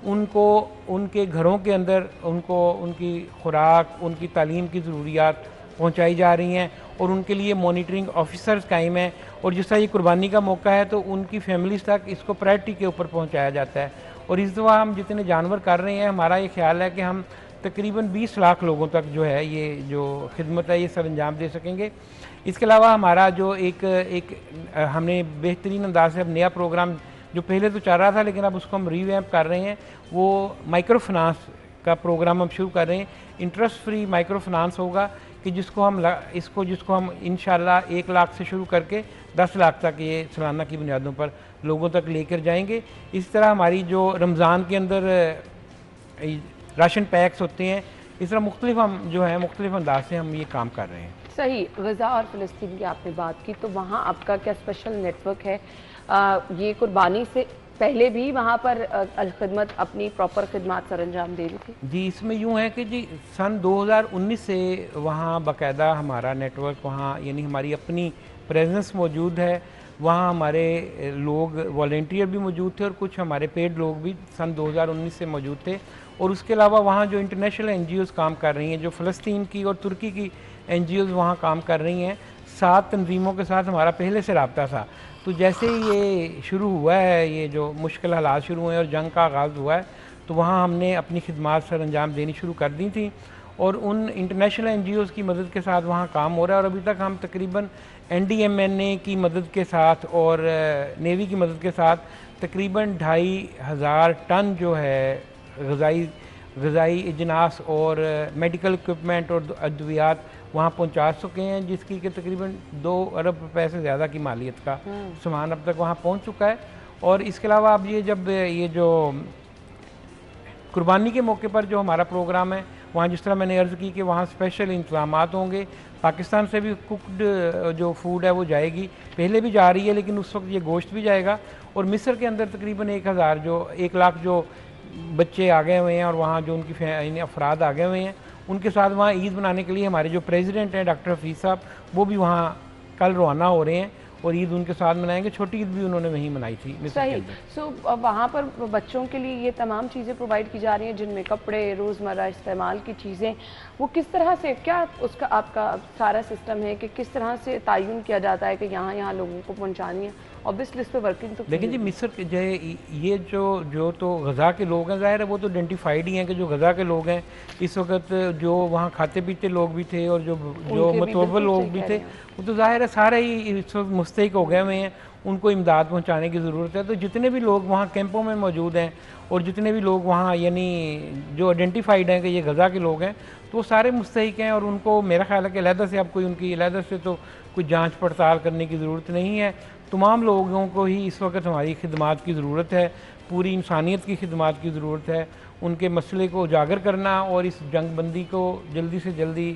उनको उनके घरों के अंदर उनको उनकी खुराक, उनकी तालीम की ज़रूरियात पहुँचाई जा रही हैं और उनके लिए मॉनिटरिंग ऑफिसर्स कायम हैं। और जिस तरह ये कुर्बानी का मौका है तो उनकी फैमिलीज़ तक इसको प्रायोरिटी के ऊपर पहुँचाया जाता है। और इस दफ़ा हम जितने जानवर कर रहे हैं, हमारा ये ख्याल है कि हम तकरीबन 20 लाख लोगों तक जो है ये जो खिदमत है ये सर अंजाम दे सकेंगे। इसके अलावा हमारा जो एक हमने बेहतरीन अंदाज से अब नया प्रोग्राम जो पहले तो चल रहा था लेकिन अब उसको हम रीवैम्प कर रहे हैं, वो माइक्रो फाइनेंस का प्रोग्राम हम शुरू कर रहे हैं। इंटरेस्ट फ्री माइक्रो फाइनेंस होगा कि जिसको हम इंशाल्लाह 1 लाख से शुरू करके 10 लाख तक ये सालाना की बुनियादों पर लोगों तक लेकर जाएंगे। इस तरह हमारी जो रमज़ान के अंदर राशन पैक्स होते हैं, इस तरह मुख्तलिफ हम जो है मुख्तलिफ अंदाज से हम ये काम कर रहे हैं। सही। गज़ा और फ़लस्तीन की आपने बात की, तो वहाँ आपका क्या स्पेशल नेटवर्क है? ये कुर्बानी से पहले भी वहाँ पर अल-खिदमत अपनी प्रॉपर खिदमत सर अंजाम दे रही थी? जी, इसमें यूँ है कि जी सन 2019 से वहाँ बाकायदा हमारा नेटवर्क, वहाँ यानी हमारी अपनी प्रेजेंस मौजूद है। वहाँ हमारे लोग वॉलंटियर भी मौजूद थे और कुछ हमारे पेड लोग भी सन 2019 से मौजूद थे। और उसके अलावा वहाँ जो इंटरनेशनल NGOs काम कर रही हैं, जो फ़लस्तीन की और तुर्की की NGOs वहाँ काम कर रही हैं, 7 तंजीमों के साथ हमारा पहले से रब्ता था। तो जैसे ही ये शुरू हुआ है, ये जो मुश्किल हालात शुरू हुए और जंग का आगाज़ हुआ है, तो वहाँ हमने अपनी खिदमत सर अंजाम देनी शुरू कर दी थी और उन इंटरनेशनल NGOs की मदद के साथ वहाँ काम हो रहा है। और अभी तक हम तकरीबन NDMNA की मदद के साथ और नेवी की मदद के साथ तकरीबन 2,500 टन जो है ग़िज़ाई अजनास और मेडिकल इक्विपमेंट और अद्वियात वहाँ पहुँचा चुके हैं, जिसकी कि तकरीबन 2 अरब रुपए से ज़्यादा की मालियत का सामान अब तक वहाँ पहुँच चुका है। और इसके अलावा अब ये जो कुर्बानी के मौके पर जो हमारा प्रोग्राम है वहाँ जिस तरह मैंने अर्ज़ की कि वहाँ स्पेशल इंतज़ामात होंगे। पाकिस्तान से भी कुकड जो फूड है वो जाएगी, पहले भी जा रही है, लेकिन उस वक्त ये गोश्त भी जाएगा। और मिस्र के अंदर तकरीबन 1 लाख जो बच्चे आ गए हुए हैं और वहाँ जो उनकी अफराद आ गए हुए हैं, उनके साथ वहाँ ईद मनाने के लिए हमारे जो प्रेसिडेंट हैं डॉक्टर हफीज़ साहब, वो भी वहाँ कल रवाना हो रहे हैं और ईद उनके साथ मनाएंगे। छोटी ईद भी उन्होंने वहीं मनाई थी मिस्र के अंदर। सो वहाँ पर बच्चों के लिए ये तमाम चीज़ें प्रोवाइड की जा रही हैं, जिनमें कपड़े, रोज़मर्रा इस्तेमाल की चीज़ें, वो किस तरह से, क्या उसका आपका सारा सिस्टम है कि किस तरह से तयन किया जाता है कि यहाँ लोगों को पहुँचानी है? ऑब्वियसली इस पर वर्किंग तो लेकिन जी मिस्र के ये जो तो गज़ा के लोग हैं, ज़ाहिर है वो तो आइडेंटिफाइड ही हैं कि जो गज़ा के लोग हैं इस वक्त, जो वहाँ खाते पीते लोग भी थे और जो मतवल लोग भी थे, वो तो ज़ाहिर है सारे ही इस वक्त मुस्तहिक हो गए हुए हैं, उनको इमदाद पहुँचाने की ज़रूरत है। तो जितने भी लोग वहाँ कैंपों में मौजूद हैं और जितने भी लोग वहाँ यानी जो आइडेंटिफाइड हैं कि ये गज़ा के लोग हैं, तो वो सारे मुस्तहिक हैं और उनको मेरा ख्याल है कि अलहदा से अब कोई उनकी अलहदा से तो कोई जाँच पड़ताल करने की ज़रूरत नहीं है। तमाम लोगों को ही इस वक्त हमारी खिदमात की ज़रूरत है, पूरी इंसानियत की खिदमात की ज़रूरत है। उनके मसले को उजागर करना और इस जंग बंदी को जल्दी से जल्दी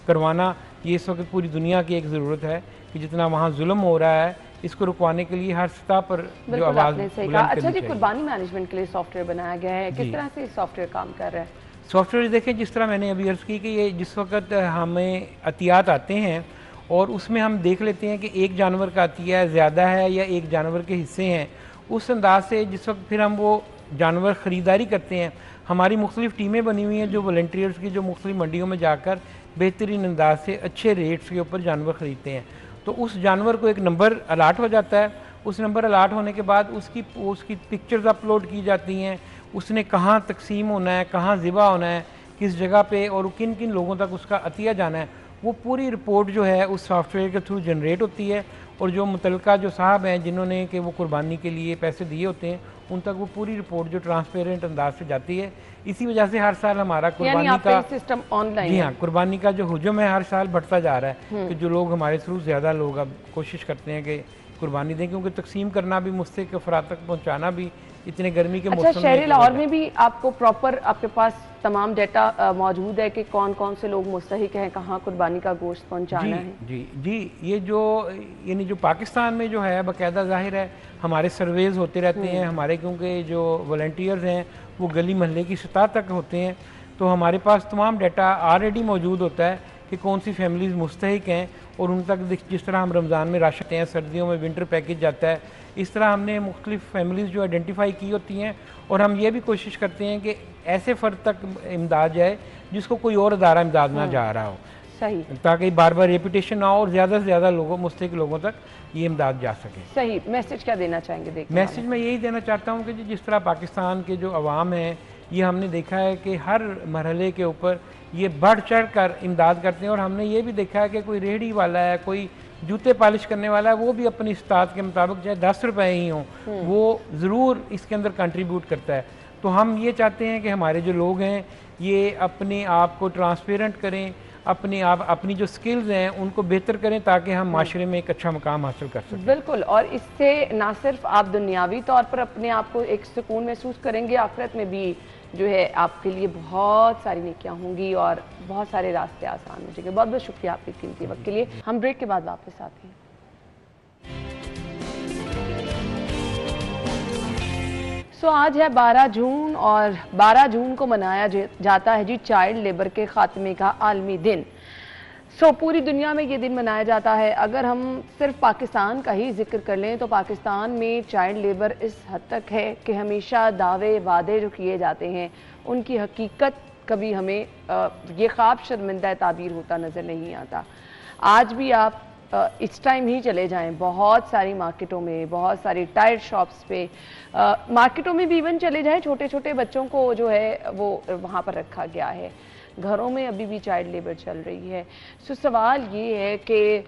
करवाना, ये इस वक्त पूरी दुनिया की एक ज़रूरत है कि जितना वहाँ जुल्म हो रहा है इसको रुकवाने के लिए हर सतह पर जो आवाज़ बुलंद करनी चाहिए। अच्छा जी, कुर्बानी मैनेजमेंट के लिए सॉफ्टवेयर बनाया गया है, किस तरह से सॉफ्टवेयर काम कर रहा है? सॉफ्टवेयर देखें, जिस तरह मैंने अभी अर्ज़ की कि ये जिस वक्त हमें अतियात आते हैं और उसमें हम देख लेते हैं कि एक जानवर का अतिया ज़्यादा है या एक जानवर के हिस्से हैं, उस अंदाज से जिस वक्त फिर हम वो जानवर ख़रीदारी करते हैं, हमारी मुख्तलिफ़ टीमें बनी हुई हैं जो वॉलंटियर्स की, जो मुख्तलिफ़ मंडियों में जाकर बेहतरीन अंदाज से अच्छे रेट्स के ऊपर जानवर ख़रीदते हैं। तो उस जानवर को एक नंबर अलाट हो जाता है, उस नंबर अलाट होने के बाद उसकी पिक्चर्स अपलोड की जाती हैं, उसने कहाँ तकसीम होना है, कहाँ ज़िबा होना है, किस जगह पे और किन किन लोगों तक उसका अतिया जाना है, वो पूरी रिपोर्ट जो है उस सॉफ्टवेयर के थ्रू जनरेट होती है। और जो मुतलका जो साहब हैं जिन्होंने कि वो कुर्बानी के लिए पैसे दिए होते हैं, उन तक वो पूरी रिपोर्ट जो ट्रांसपेरेंट अंदाज से जाती है। इसी वजह से हर साल हमारा कुर्बानी का सिस्टम ऑनलाइन, जी हाँ, कुर्बानी का जो हुजूम है हर साल बढ़ता जा रहा है कि जो लोग हमारे थ्रू ज़्यादा लोग अब कोशिश करते हैं कि कुर्बानी दें, क्योंकि तकसीम करना भी, मुस्तहिक अफराद तक पहुँचाना भी इतने गर्मी के मौसम में। शहर लाहौर में भी आपको प्रॉपर आपके पास तमाम डेटा मौजूद है कि कौन कौन से लोग मुस्तहिक हैं, कहाँ कुर्बानी का गोश्त पहुँचाना है? जी, ये जो यानी जो पाकिस्तान में जो है बाकायदा ज़ाहिर है हमारे सर्वेज़ होते रहते हैं हमारे, क्योंकि जो वॉलंटियर्स हैं वो गली महल्ले की सतह तक होते हैं, तो हमारे पास तमाम डाटा ऑलरेडी मौजूद होता है कि कौन सी फैमिलीज़ मुस्तहिक हैं और उन तक जिस तरह हम रमज़ान में राशन देते हैं, सर्दियों में विंटर पैकेज जाता है, इस तरह हमने मुख्तलिफ़ फैमिलीज़ जो आइडेंटिफाई की होती हैं और हम ये भी कोशिश करते हैं कि ऐसे फ़र्द तक इमदाद जाए जिसको कोई और अदारा इमदाद ना जा रहा हो, सही, ताकि बार बार रेपिटेशन ना हो और ज़्यादा से ज़्यादा लोगों, मुस्तहिक लोगों तक ये इमदाद जा सके। सही मैसेज क्या देना चाहेंगे? देखिए, मैसेज मैं यही देना चाहता हूँ कि जिस तरह पाकिस्तान के जो अवाम हैं, ये हमने देखा है कि हर मरहले के ऊपर ये बढ़ चढ़ कर इमदाद करते हैं और हमने ये भी देखा है कि कोई रेहड़ी वाला है, कोई जूते पॉलिश करने वाला है, वो भी अपनी इस्तात के मुताबिक चाहे 10 रुपये ही हों, वो ज़रूर इसके अंदर कंट्रीब्यूट करता है। तो हम ये चाहते हैं कि हमारे जो लोग हैं ये अपने आप को ट्रांसपेरेंट करें, अपनी जो स्किल्स हैं उनको बेहतर करें ताकि हम माशरे में एक अच्छा मकाम हासिल कर सकें। बिल्कुल, और इससे ना सिर्फ आप दुनियावी तौर पर अपने आप को एक सुकून महसूस करेंगे, आखिरत में भी जो है आपके लिए बहुत सारी नेकियां होंगी और बहुत सारे रास्ते आसान हो जाएंगे। बहुत बहुत शुक्रिया आपके कीमती वक्त के लिए। हम ब्रेक के बाद वापस आते हैं। आज है 12 जून और 12 जून को मनाया जाता है जी चाइल्ड लेबर के खात्मे का आलमी दिन। पूरी दुनिया में ये दिन मनाया जाता है। अगर हम सिर्फ पाकिस्तान का ही जिक्र कर लें तो पाकिस्तान में चाइल्ड लेबर इस हद तक है कि हमेशा दावे वादे जो किए जाते हैं उनकी हकीकत कभी हमें ये ख्वाब शर्मिंदा ताबीर होता नज़र नहीं आता। आज भी आप इस टाइम ही चले जाएं, बहुत सारी मार्केटों में, बहुत सारी टायर शॉप्स पे, मार्केटों में भी इवन चले जाएं, छोटे छोटे बच्चों को जो है वो वहाँ पर रखा गया है। घरों में अभी भी चाइल्ड लेबर चल रही है। सवाल ये है कि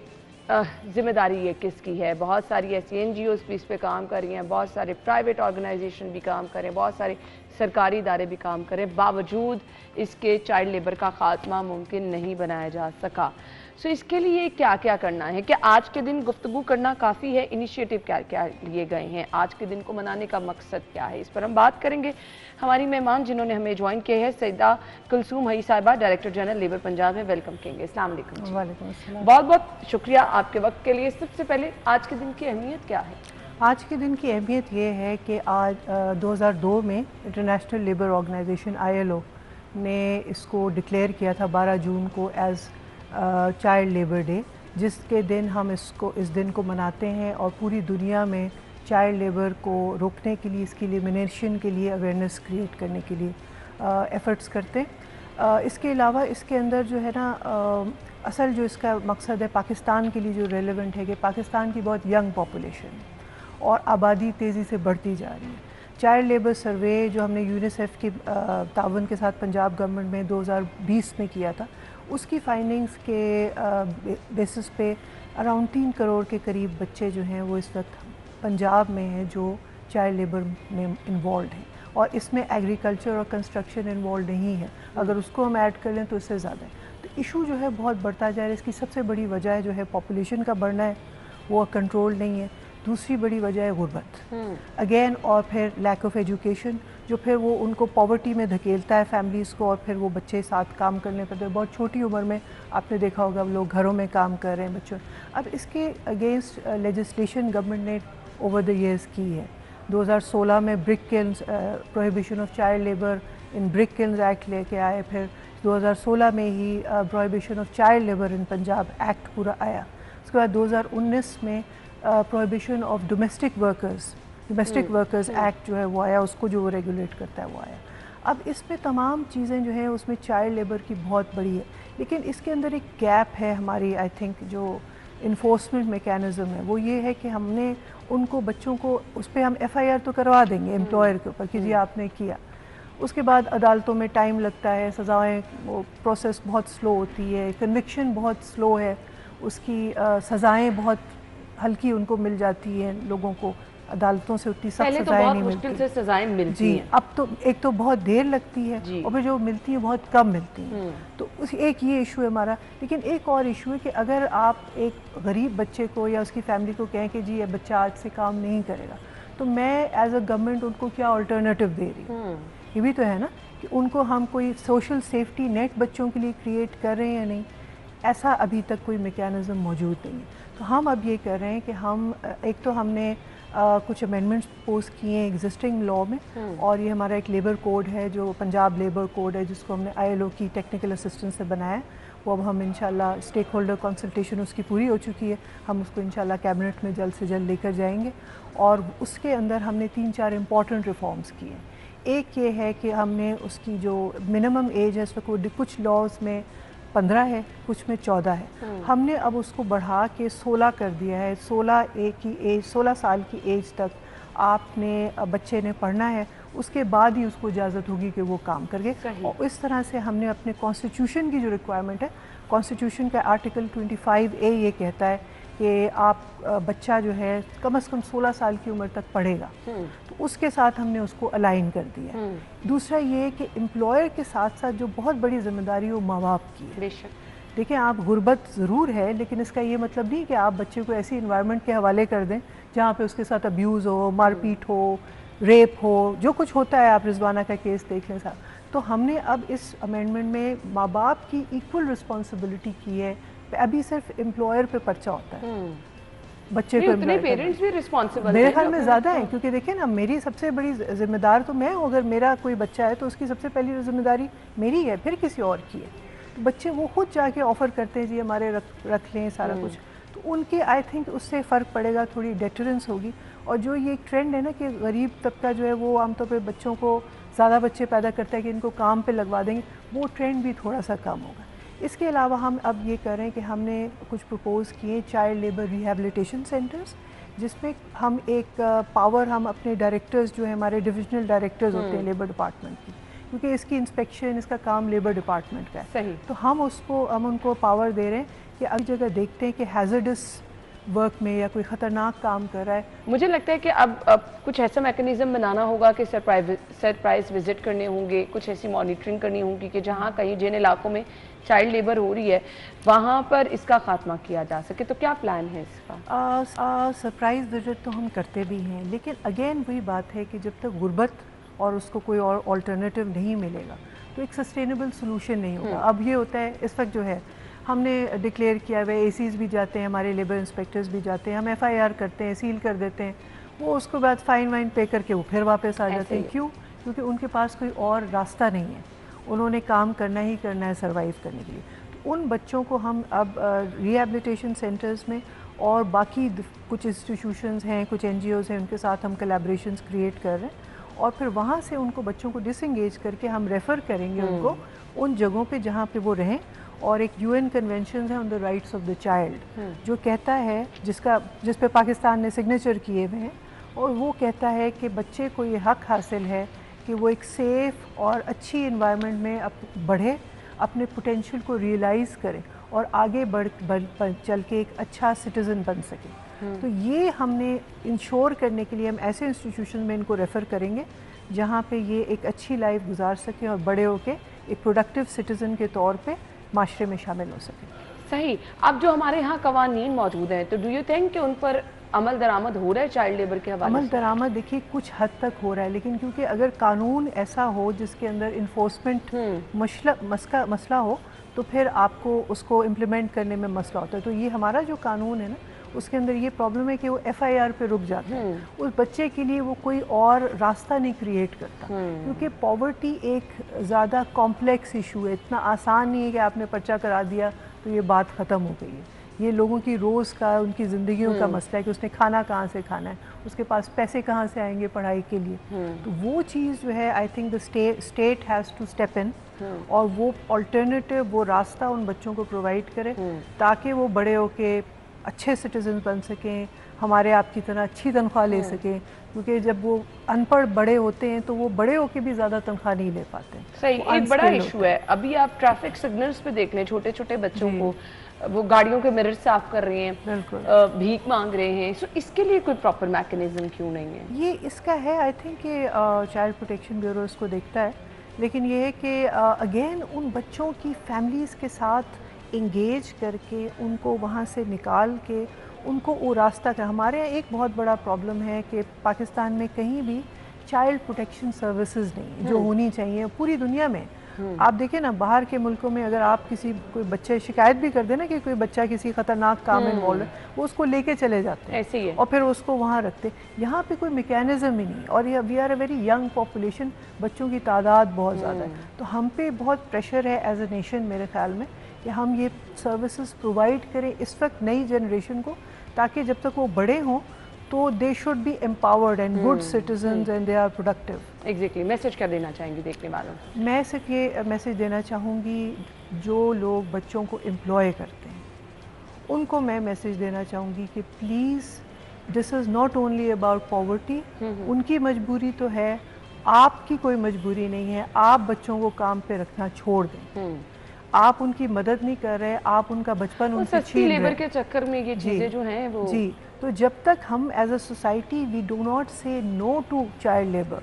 जिम्मेदारी ये किसकी है? बहुत सारी ऐसी NGOs भी इस पे काम कर रही हैं, बहुत सारे प्राइवेट ऑर्गेनाइजेशन भी काम कर रहे हैं, बहुत सारे सरकारी इदारे भी काम करें, बावजूद इसके चाइल्ड लेबर का खात्मा मुमकिन नहीं बनाया जा सका। सो इसके लिए क्या क्या करना है? कि आज के दिन गुफ्तगू करना काफ़ी है, इनिशिएटिव क्या क्या लिए गए हैं, आज के दिन को मनाने का मकसद क्या है, इस पर हम बात करेंगे। हमारी मेहमान जिन्होंने हमें ज्वाइन किए हैं, सईदा कुलसूम हई साहिबा, डायरेक्टर जनरल लेबर पंजाब में, वेलकम कहेंगे। अस्सलाम वालेकुम। वालेकुम अस्सलाम। बहुत बहुत शुक्रिया आपके वक्त के लिए। सबसे पहले आज के दिन की अहमियत क्या है? आज के दिन की अहमियत ये है कि आज 2002 में इंटरनेशनल लेबर ऑर्गेनाइजेशन ILO ने इसको डिक्लेयर किया था 12 जून को एज़ चाइल्ड लेबर डे, जिसके दिन हम इस दिन को मनाते हैं और पूरी दुनिया में चाइल्ड लेबर को रोकने के लिए, इसकी एलिमिनेशन के लिए अवेयरनेस क्रिएट करने के लिए एफ़र्ट्स करते हैं। इसके अलावा इसके अंदर जो है ना असल जो इसका मकसद है पाकिस्तान के लिए जो रेलेवेंट है कि पाकिस्तान की बहुत यंग पॉपुलेशन है और आबादी तेज़ी से बढ़ती जा रही है। चाइल्ड लेबर सर्वे जो हमने यूनिसेफ के तावन के साथ पंजाब गवर्नमेंट में 2020 में किया था, उसकी फाइंडिंग्स के बेसिस पे अराउंड 3 करोड़ के करीब बच्चे जो हैं वो इस वक्त पंजाब में हैं जो चाइल्ड लेबर में इन्वॉल्व हैं, और इसमें एग्रीकल्चर और कंस्ट्रक्शन इन्वॉल्व नहीं है। अगर उसको हम ऐड कर लें तो इससे ज़्यादा है। तो इशू जो है बहुत बढ़ता जा रहा है। इसकी सबसे बड़ी वजह जो है पॉपुलेशन का बढ़ना है, वो कंट्रोल नहीं है। दूसरी बड़ी वजह है गुर्बत अगेन, और फिर लैक ऑफ एजुकेशन, जो फिर वो उनको पॉवर्टी में धकेलता है फैमिलीज़ को, और फिर वो बच्चे साथ काम करने पड़ते हैं। बहुत छोटी उम्र में आपने देखा होगा लोग घरों में काम कर रहे हैं बच्चों। अब इसके अगेंस्ट लेजिस्लेशन गवर्नमेंट ने ओवर द ईयर्स की है। 2016 में brick kilns, prohibition of child labour in brick kilns act लेके आए। फिर 2016 में ही prohibition of child labour in Punjab act पूरा आया। उसके बाद 2019 में prohibition of domestic workers act जो है वो आया, उसको जो वो रेगुलेट करता है वो आया। अब इसमें तमाम चीज़ें जो हैं उसमें चाइल्ड लेबर की बहुत बड़ी है, लेकिन इसके अंदर एक गैप है हमारी, आई थिंक जो इन्फोर्समेंट मेकैनिज़्म है वो ये है कि हमने उनको बच्चों को उस पर हम FIR तो करवा देंगे एम्प्लॉयर के ऊपर कि जी आपने किया, उसके बाद अदालतों में टाइम लगता है, सज़ाएँ वो प्रोसेस बहुत स्लो होती है, कन्विक्शन बहुत स्लो है, उसकी सज़ाएँ बहुत हल्की उनको मिल जाती हैं, लोगों को अदालतों से उतनी सख्त सज़ाएँ नहीं मिलती। मुश्किल से सज़ाएँ मिलती जी हैं। अब तो एक तो बहुत देर लगती है और फिर जो मिलती है बहुत कम मिलती हैं। तो उस एक ये इशू है हमारा। लेकिन एक और इशू है कि अगर आप एक गरीब बच्चे को या उसकी फैमिली को कहें कि जी ये बच्चा आज से काम नहीं करेगा, तो मैं एज अ गवर्नमेंट उनको क्या अल्टरनेटिव दे रही हूँ? ये भी तो है ना कि उनको हम कोई सोशल सेफ्टी नेट बच्चों के लिए क्रिएट कर रहे हैं या नहीं, ऐसा अभी तक कोई मैकेनिज़्म मौजूद नहीं है। तो हम अब ये कर रहे हैं कि हम एक तो हमने कुछ अमेंडमेंट्स प्रपोज किए हैं एग्जिस्टिंग लॉ में, और ये हमारा एक लेबर कोड है जो पंजाब लेबर कोड है, जिसको हमने ILO की टेक्निकल असिस्टेंस से बनाया है। वो अब हम इंशाल्लाह स्टेक होल्डर कंसल्टेशन उसकी पूरी हो चुकी है, हम उसको इंशाल्लाह कैबिनेट में जल्द से जल्द लेकर जाएंगे। और उसके अंदर हमने 3-4 इम्पॉर्टेंट रिफॉर्म्स किए हैं। एक ये है कि हमने उसकी जो मिनिमम एज है, इसमें कुछ लॉज में 15 है, कुछ में 14 है, हमने अब उसको बढ़ा के 16 कर दिया है। 16 साल की एज तक आपने बच्चे ने पढ़ना है, उसके बाद ही उसको इजाज़त होगी कि वो काम करके। और इस तरह से हमने अपने कॉन्स्टिट्यूशन की जो रिक्वायरमेंट है, कॉन्स्टिट्यूशन का आर्टिकल 25A ये कहता है कि आप बच्चा जो है कम से कम 16 साल की उम्र तक पढ़ेगा, तो उसके साथ हमने उसको अलाइन कर दिया है। दूसरा ये कि एम्प्लॉयर के साथ साथ जो बहुत बड़ी जिम्मेदारी वो माँ बाप की है। देखिए आप गुर्बत ज़रूर है, लेकिन इसका ये मतलब नहीं कि आप बच्चे को ऐसी इन्वायरमेंट के हवाले कर दें जहाँ पे उसके साथ अब्यूज़ हो, मारपीट हो, रेप हो, जो कुछ होता है। आप रिजवाना का केस देख लें साहब। तो हमने अब इस अमेंडमेंट में माँ बाप की इक्वल रिस्पॉन्सिबिलिटी की है। अभी सिर्फ एम्प्लॉयर पे पर्चा होता है, बच्चे को उतने पेरेंट्स भी रिस्पॉन्सिबल मेरे ख्याल में ज़्यादा है, क्योंकि देखिए ना मेरी सबसे बड़ी जिम्मेदार तो मैं हूँ। अगर मेरा कोई बच्चा है तो उसकी सबसे पहली जिम्मेदारी मेरी है, फिर किसी और की है। तो बच्चे वो खुद जाके ऑफ़र करते हैं जी हमारे रख लें सारा कुछ, तो उनके आई थिंक उससे फ़र्क पड़ेगा, थोड़ी डेटरेंस होगी। और जो ये ट्रेंड है ना कि गरीब तबका जो है वो आमतौर पर बच्चों को ज़्यादा बच्चे पैदा करता है कि इनको काम पे लगवा देंगे, वो ट्रेंड भी थोड़ा सा कम होगा। इसके अलावा हम अब ये कर रहे हैं कि हमने कुछ प्रपोज़ किए चाइल्ड लेबर रिहैबिलिटेशन सेंटर्स, जिसमें हम एक पावर हम अपने डायरेक्टर्स जो है हमारे डिविजनल डायरेक्टर्स होते हैं लेबर डिपार्टमेंट की, क्योंकि इसकी इंस्पेक्शन इसका काम लेबर डिपार्टमेंट का है। सही। तो हम उनको पावर दे रहे हैं कि अब जगह देखते हैं कि हैज़र्डस वर्क में या कोई ख़तरनाक काम कर रहा है। मुझे लगता है कि अब कुछ ऐसा मैकेनिज्म बनाना होगा कि सरप्राइज विजिट करने होंगे, कुछ ऐसी मॉनिटरिंग करनी होगी कि जहाँ कहीं जिन इलाकों में चाइल्ड लेबर हो रही है वहाँ पर इसका खात्मा किया जा सके। तो क्या प्लान है इसका? सरप्राइज़ विजिट तो हम करते भी हैं, लेकिन अगेन वही बात है कि जब तक गुर्बत और उसको कोई और ऑल्टरनेटिव नहीं मिलेगा तो एक सस्टेनेबल सोल्यूशन नहीं होगा। अब ये होता है इस वक्त जो है हमने डिक्लेयर किया हुआ है, एसीज़ भी जाते हैं, हमारे लेबर इंस्पेक्टर्स भी जाते हैं, हम एफआईआर करते हैं, सील कर देते हैं, वो उसके बाद फ़ाइन वाइन पे करके वो फिर वापस आ जाते हैं। क्यों? क्योंकि उनके पास कोई और रास्ता नहीं है, उन्होंने काम करना ही करना है सर्वाइव करने के लिए। तो उन बच्चों को हम अब रिहैबिलिटेशन सेंटर्स में और बाकी कुछ इंस्टीट्यूशंस हैं, कुछ एनजीओज़ हैं, उनके साथ हम कोलैबोरेशंस क्रिएट कर रहे हैं और फिर वहाँ से उनको बच्चों को डिसएंगेज करके हम रेफ़र करेंगे उनको उन जगहों पे जहाँ पे वो रहें। और एक यूएन कन्वेंशन है on the rights of the child जो कहता है, जिस पे पाकिस्तान ने सिग्नेचर किए हुए हैं, और वो कहता है कि बच्चे को ये हक हासिल है कि वो एक सेफ़ और अच्छी इन्वायरमेंट में बढ़े, अपने पोटेंशियल को रियलाइज़ करे और आगे बढ़ चल के एक अच्छा सिटीज़न बन सके। तो ये हमने इंश्योर करने के लिए हम ऐसे इंस्टीट्यूशन में इनको रेफ़र करेंगे जहाँ पे ये एक अच्छी लाइफ गुजार सकें और बड़े होके एक प्रोडक्टिव सिटीज़न के तौर पे माशरे में शामिल हो सके। सही। अब जो हमारे यहाँ कवानीन मौजूद हैं तो डू यू थिंक कि उन पर अमल दरामद हो रहा है चाइल्ड लेबर के हवाले से? अमल दरामद देखिए कुछ हद तक हो रहा है, लेकिन क्योंकि अगर कानून ऐसा हो जिसके अंदर इन्फोर्समेंट मसला हो तो फिर आपको उसको इम्प्लीमेंट करने में मसला होता है। तो ये हमारा जो कानून है ना उसके अंदर ये प्रॉब्लम है कि वो एफआईआर पे रुक जाता है। उस बच्चे के लिए वो कोई और रास्ता नहीं क्रिएट करता, क्योंकि पॉवर्टी एक ज़्यादा कॉम्प्लेक्स इशू है। इतना आसान नहीं है कि आपने पर्चा करा दिया तो ये बात ख़त्म हो गई है। ये लोगों की रोज़ का, उनकी ज़िंदगियों का मसला है कि उसने खाना कहाँ से खाना है, उसके पास पैसे कहाँ से आएंगे पढ़ाई के लिए। तो वो चीज़ जो है I think the state has to step in और वो अल्टरनेटिव, वो रास्ता उन बच्चों को प्रोवाइड करे ताकि वो बड़े होके अच्छे सिटीजन बन सकें, हमारे आपकी तरह अच्छी तनख्वाह ले सकें। क्योंकि जब वो अनपढ़ बड़े होते हैं तो वो बड़े होके भी ज़्यादा तनख्वाह नहीं ले पाते। सही, एक बड़ा इशू है। अभी आप ट्रैफिक सिग्नल्स पे देख लें, छोटे छोटे बच्चों को वो गाड़ियों के मिरर साफ कर रहे हैं, भीख मांग रहे हैं। सो इसके लिए कोई प्रॉपर मैकेनिज्म क्यों नहीं है? ये इसका है आई थिंक कि चाइल्ड प्रोटेक्शन ब्यूरो इसको देखता है, लेकिन ये है कि अगेन उन बच्चों की फैमिलीज़ के साथ इंगेज करके उनको वहाँ से निकाल के उनको वो रास्ता का। हमारे यहाँ एक बहुत बड़ा प्रॉब्लम है कि पाकिस्तान में कहीं भी चाइल्ड प्रोटेक्शन सर्विसेज नहीं जो होनी चाहिए पूरी दुनिया में। आप देखिए ना, बाहर के मुल्कों में अगर आप कोई बच्चे शिकायत भी कर देना कि कोई बच्चा किसी खतरनाक काम में इन्वॉल्व है, वो उसको लेके चले जाते हैं, ऐसे ही है। और फिर उसको वहाँ रखते। यहाँ पे कोई मैकेनिज्म ही नहीं, और ये we are a very young population, बच्चों की तादाद बहुत ज़्यादा है। तो हम पे बहुत प्रेशर है एज अ नेशन मेरे ख्याल में कि हम ये सर्विसेज प्रोवाइड करें इस वक्त नई जनरेशन को, ताकि जब तक वो बड़े हों तो they should be empowered and good citizens and they are productive. Exactly. Message क्या देना चाहेंगी देखने वालों को? मैं सिर्फ ये मैसेज देना चाहूँगी, जो लोग बच्चों को एम्प्लॉय करते हैं उनको मैं मैसेज देना चाहूँगी कि please this is not only about poverty. उनकी मजबूरी तो है, आपकी कोई मजबूरी नहीं है। आप बच्चों को काम पे रखना छोड़ दें, आप उनकी मदद नहीं कर रहे, आप उनका बचपन उनसे छीन रहे। लेबर के चक्कर में ये चीजें जो हैं वो जी। तो जब तक हम as a society we do not say no to child labour,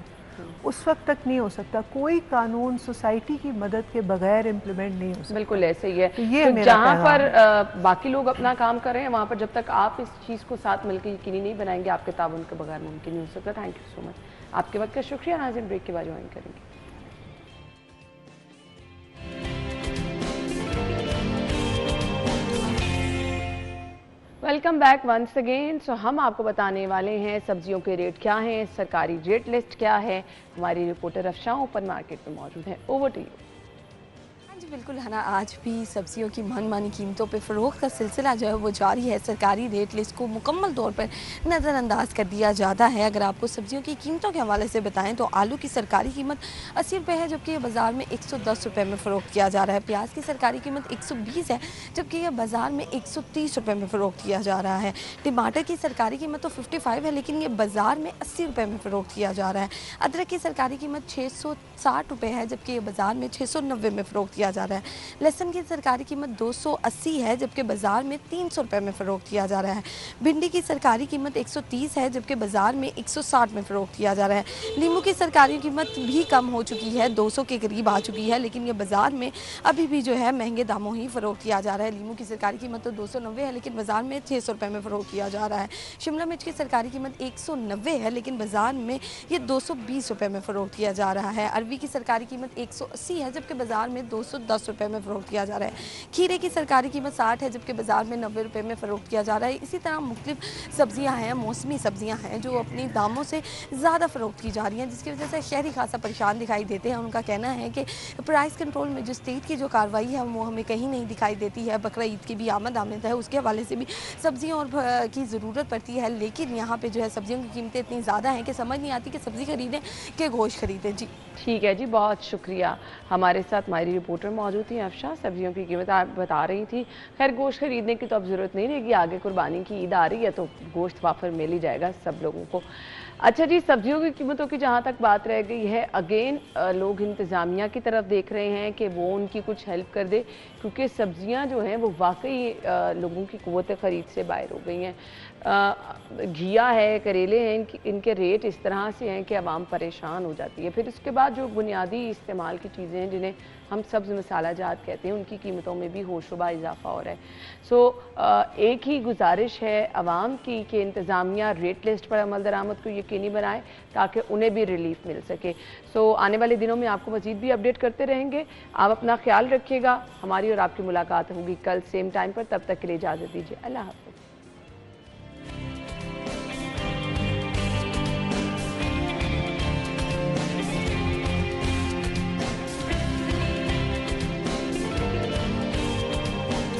उस वक्त तक नहीं हो सकता। कोई कानून सोसाइटी की मदद के बगैर इम्प्लीमेंट नहीं हो सकता। बिल्कुल ऐसे ही है। तो ये तो जहाँ पर बाकी लोग अपना काम कर रहे हैं, वहाँ पर जब तक आप इस चीज़ को साथ मिलकर यकीनी नहीं बनाएंगे, आपके ताउन के बगैर मुमकिन नहीं हो सकता। थैंक यू सो मच, आपके वक्त का शुक्रिया। नाज़रीन, ब्रेक के बाद ज्वाइन करेंगे। Welcome back once again. So हम आपको बताने वाले हैं सब्जियों के रेट क्या हैं, सरकारी रेट लिस्ट क्या है। हमारी रिपोर्टर अफशा ओपन मार्केट में मौजूद है। Over to you. जी बिल्कुल है ना, आज भी सब्जियों की मनमानी कीमतों पे फ़रोख्त का सिलसिला जो है वो जारी है। सरकारी रेट लिस्ट को मुकम्मल तौर पर नज़रअंदाज कर दिया जाता है। अगर आपको सब्जियों की कीमतों के हवाले से बताएं तो आलू की सरकारी कीमत 80 रुपये है, जबकि ये बाज़ार में 110 रुपये में फ़रोख्त किया जा रहा है। प्याज की सरकारी कीमत 120 है, जबकि यह बाज़ार में 130 रुपये में फ़रोख्त किया जा रहा है। टमाटर की सरकारी कीमत तो 55 है, लेकिन ये बाज़ार में 80 रुपये में फ़रोख्त किया जा रहा है। अदरक की सरकारी कीमत 660 रुपये है, जबकि ये बाज़ार में 690 में फ़रोख्त किया जा रहा है। लहसुन की सरकारी कीमत 280 है जबकि बाज़ार में 300 रुपये में फ़रोख्त किया जा रहा है। भिंडी की सरकारी कीमत 130 है जबकि बाज़ार में 160 में फ़रोख्त किया जा रहा है। नींबू की सरकारी कीमत भी कम हो चुकी है, 200 के करीब आ चुकी है, लेकिन ये बाज़ार में अभी भी जो है महंगे दामों ही फ़रोख्त किया जा रहा है। नींबू की सरकारी कीमत तो 290 है लेकिन बाज़ार में 600 रुपये में फ़रोख्त किया जा रहा है। शिमला मिर्च की सरकारी कीमत 190 है लेकिन बाज़ार में ये 220 रुपये में फ़रोख्त किया जा रहा है। अरबी की सरकारी कीमत 180 है जबकि बाज़ार में 210 रुपये में फ़रोख्त किया जा रहा है। खीरे की सरकारी कीमत 60 है जबकि बाज़ार में 90 रुपये में फ़रोख्त किया जा रहा है। इसी तरह मुख्तलिफ सब्ज़ियाँ हैं, मौसमी सब्ज़ियाँ हैं जो अपनी दामों से ज़्यादा फ़रोख्त की जा रही हैं, जिसकी वजह से शहरी खासा परेशान दिखाई देते हैं। उनका कहना है कि प्राइस कंट्रोल में जो स्टेट की जो कार्रवाई है वो हमें कहीं नहीं दिखाई देती है। बकरा ईद की भी आमद है, उसके हवाले से भी सब्ज़ियों और की ज़रूरत पड़ती है, लेकिन यहाँ पे जो है सब्ज़ियों की कीमतें इतनी ज़्यादा हैं कि समझ नहीं आती कि सब्ज़ी खरीदें कि गोश्त खरीदें। जी ठीक है जी, बहुत शुक्रिया। हमारे साथ हमारी रिपोर्टर मौजूद थी अफशा। सब्जियों की कीमत आप बता रही थी। खैर गोश्त खरीदने की तो अब ज़रूरत नहीं रहेगी, आगे कुर्बानी की ईद आ रही है तो गोश्त वाफर मिल ही जाएगा सब लोगों को। अच्छा जी, सब्जियों की कीमतों की जहाँ तक बात रह गई है, अगेन लोग इंतज़ामिया की तरफ देख रहे हैं कि वो उनकी कुछ हेल्प कर दे, क्योंकि सब्जियाँ जो हैं वो वाकई लोगों की क़ुव्वत ख़रीद से बाहर हो गई हैं। घिया है, करेले हैं, इनके रेट इस तरह से हैं कि आवाम परेशान हो जाती है। फिर उसके बाद जो बुनियादी इस्तेमाल की चीज़ें हैं जिन्हें हम सब्ज़ मसाला जात कहते हैं, उनकी कीमतों में भी होशरुबा इजाफा हो रहा है। एक ही गुजारिश है आवाम की कि इंतज़ामिया रेट लिस्ट पर अमल दरामद को यकीनी बनाए ताकि उन्हें भी रिलीफ मिल सके। आने वाले दिनों में आपको मज़ीद भी अपडेट करते रहेंगे। आप अपना ख्याल रखिएगा। हमारी और आपकी मुलाकात होगी कल सेम टाइम पर। तब तक के लिए इजाज़त दीजिए। अल्लाह हाफ़िज़।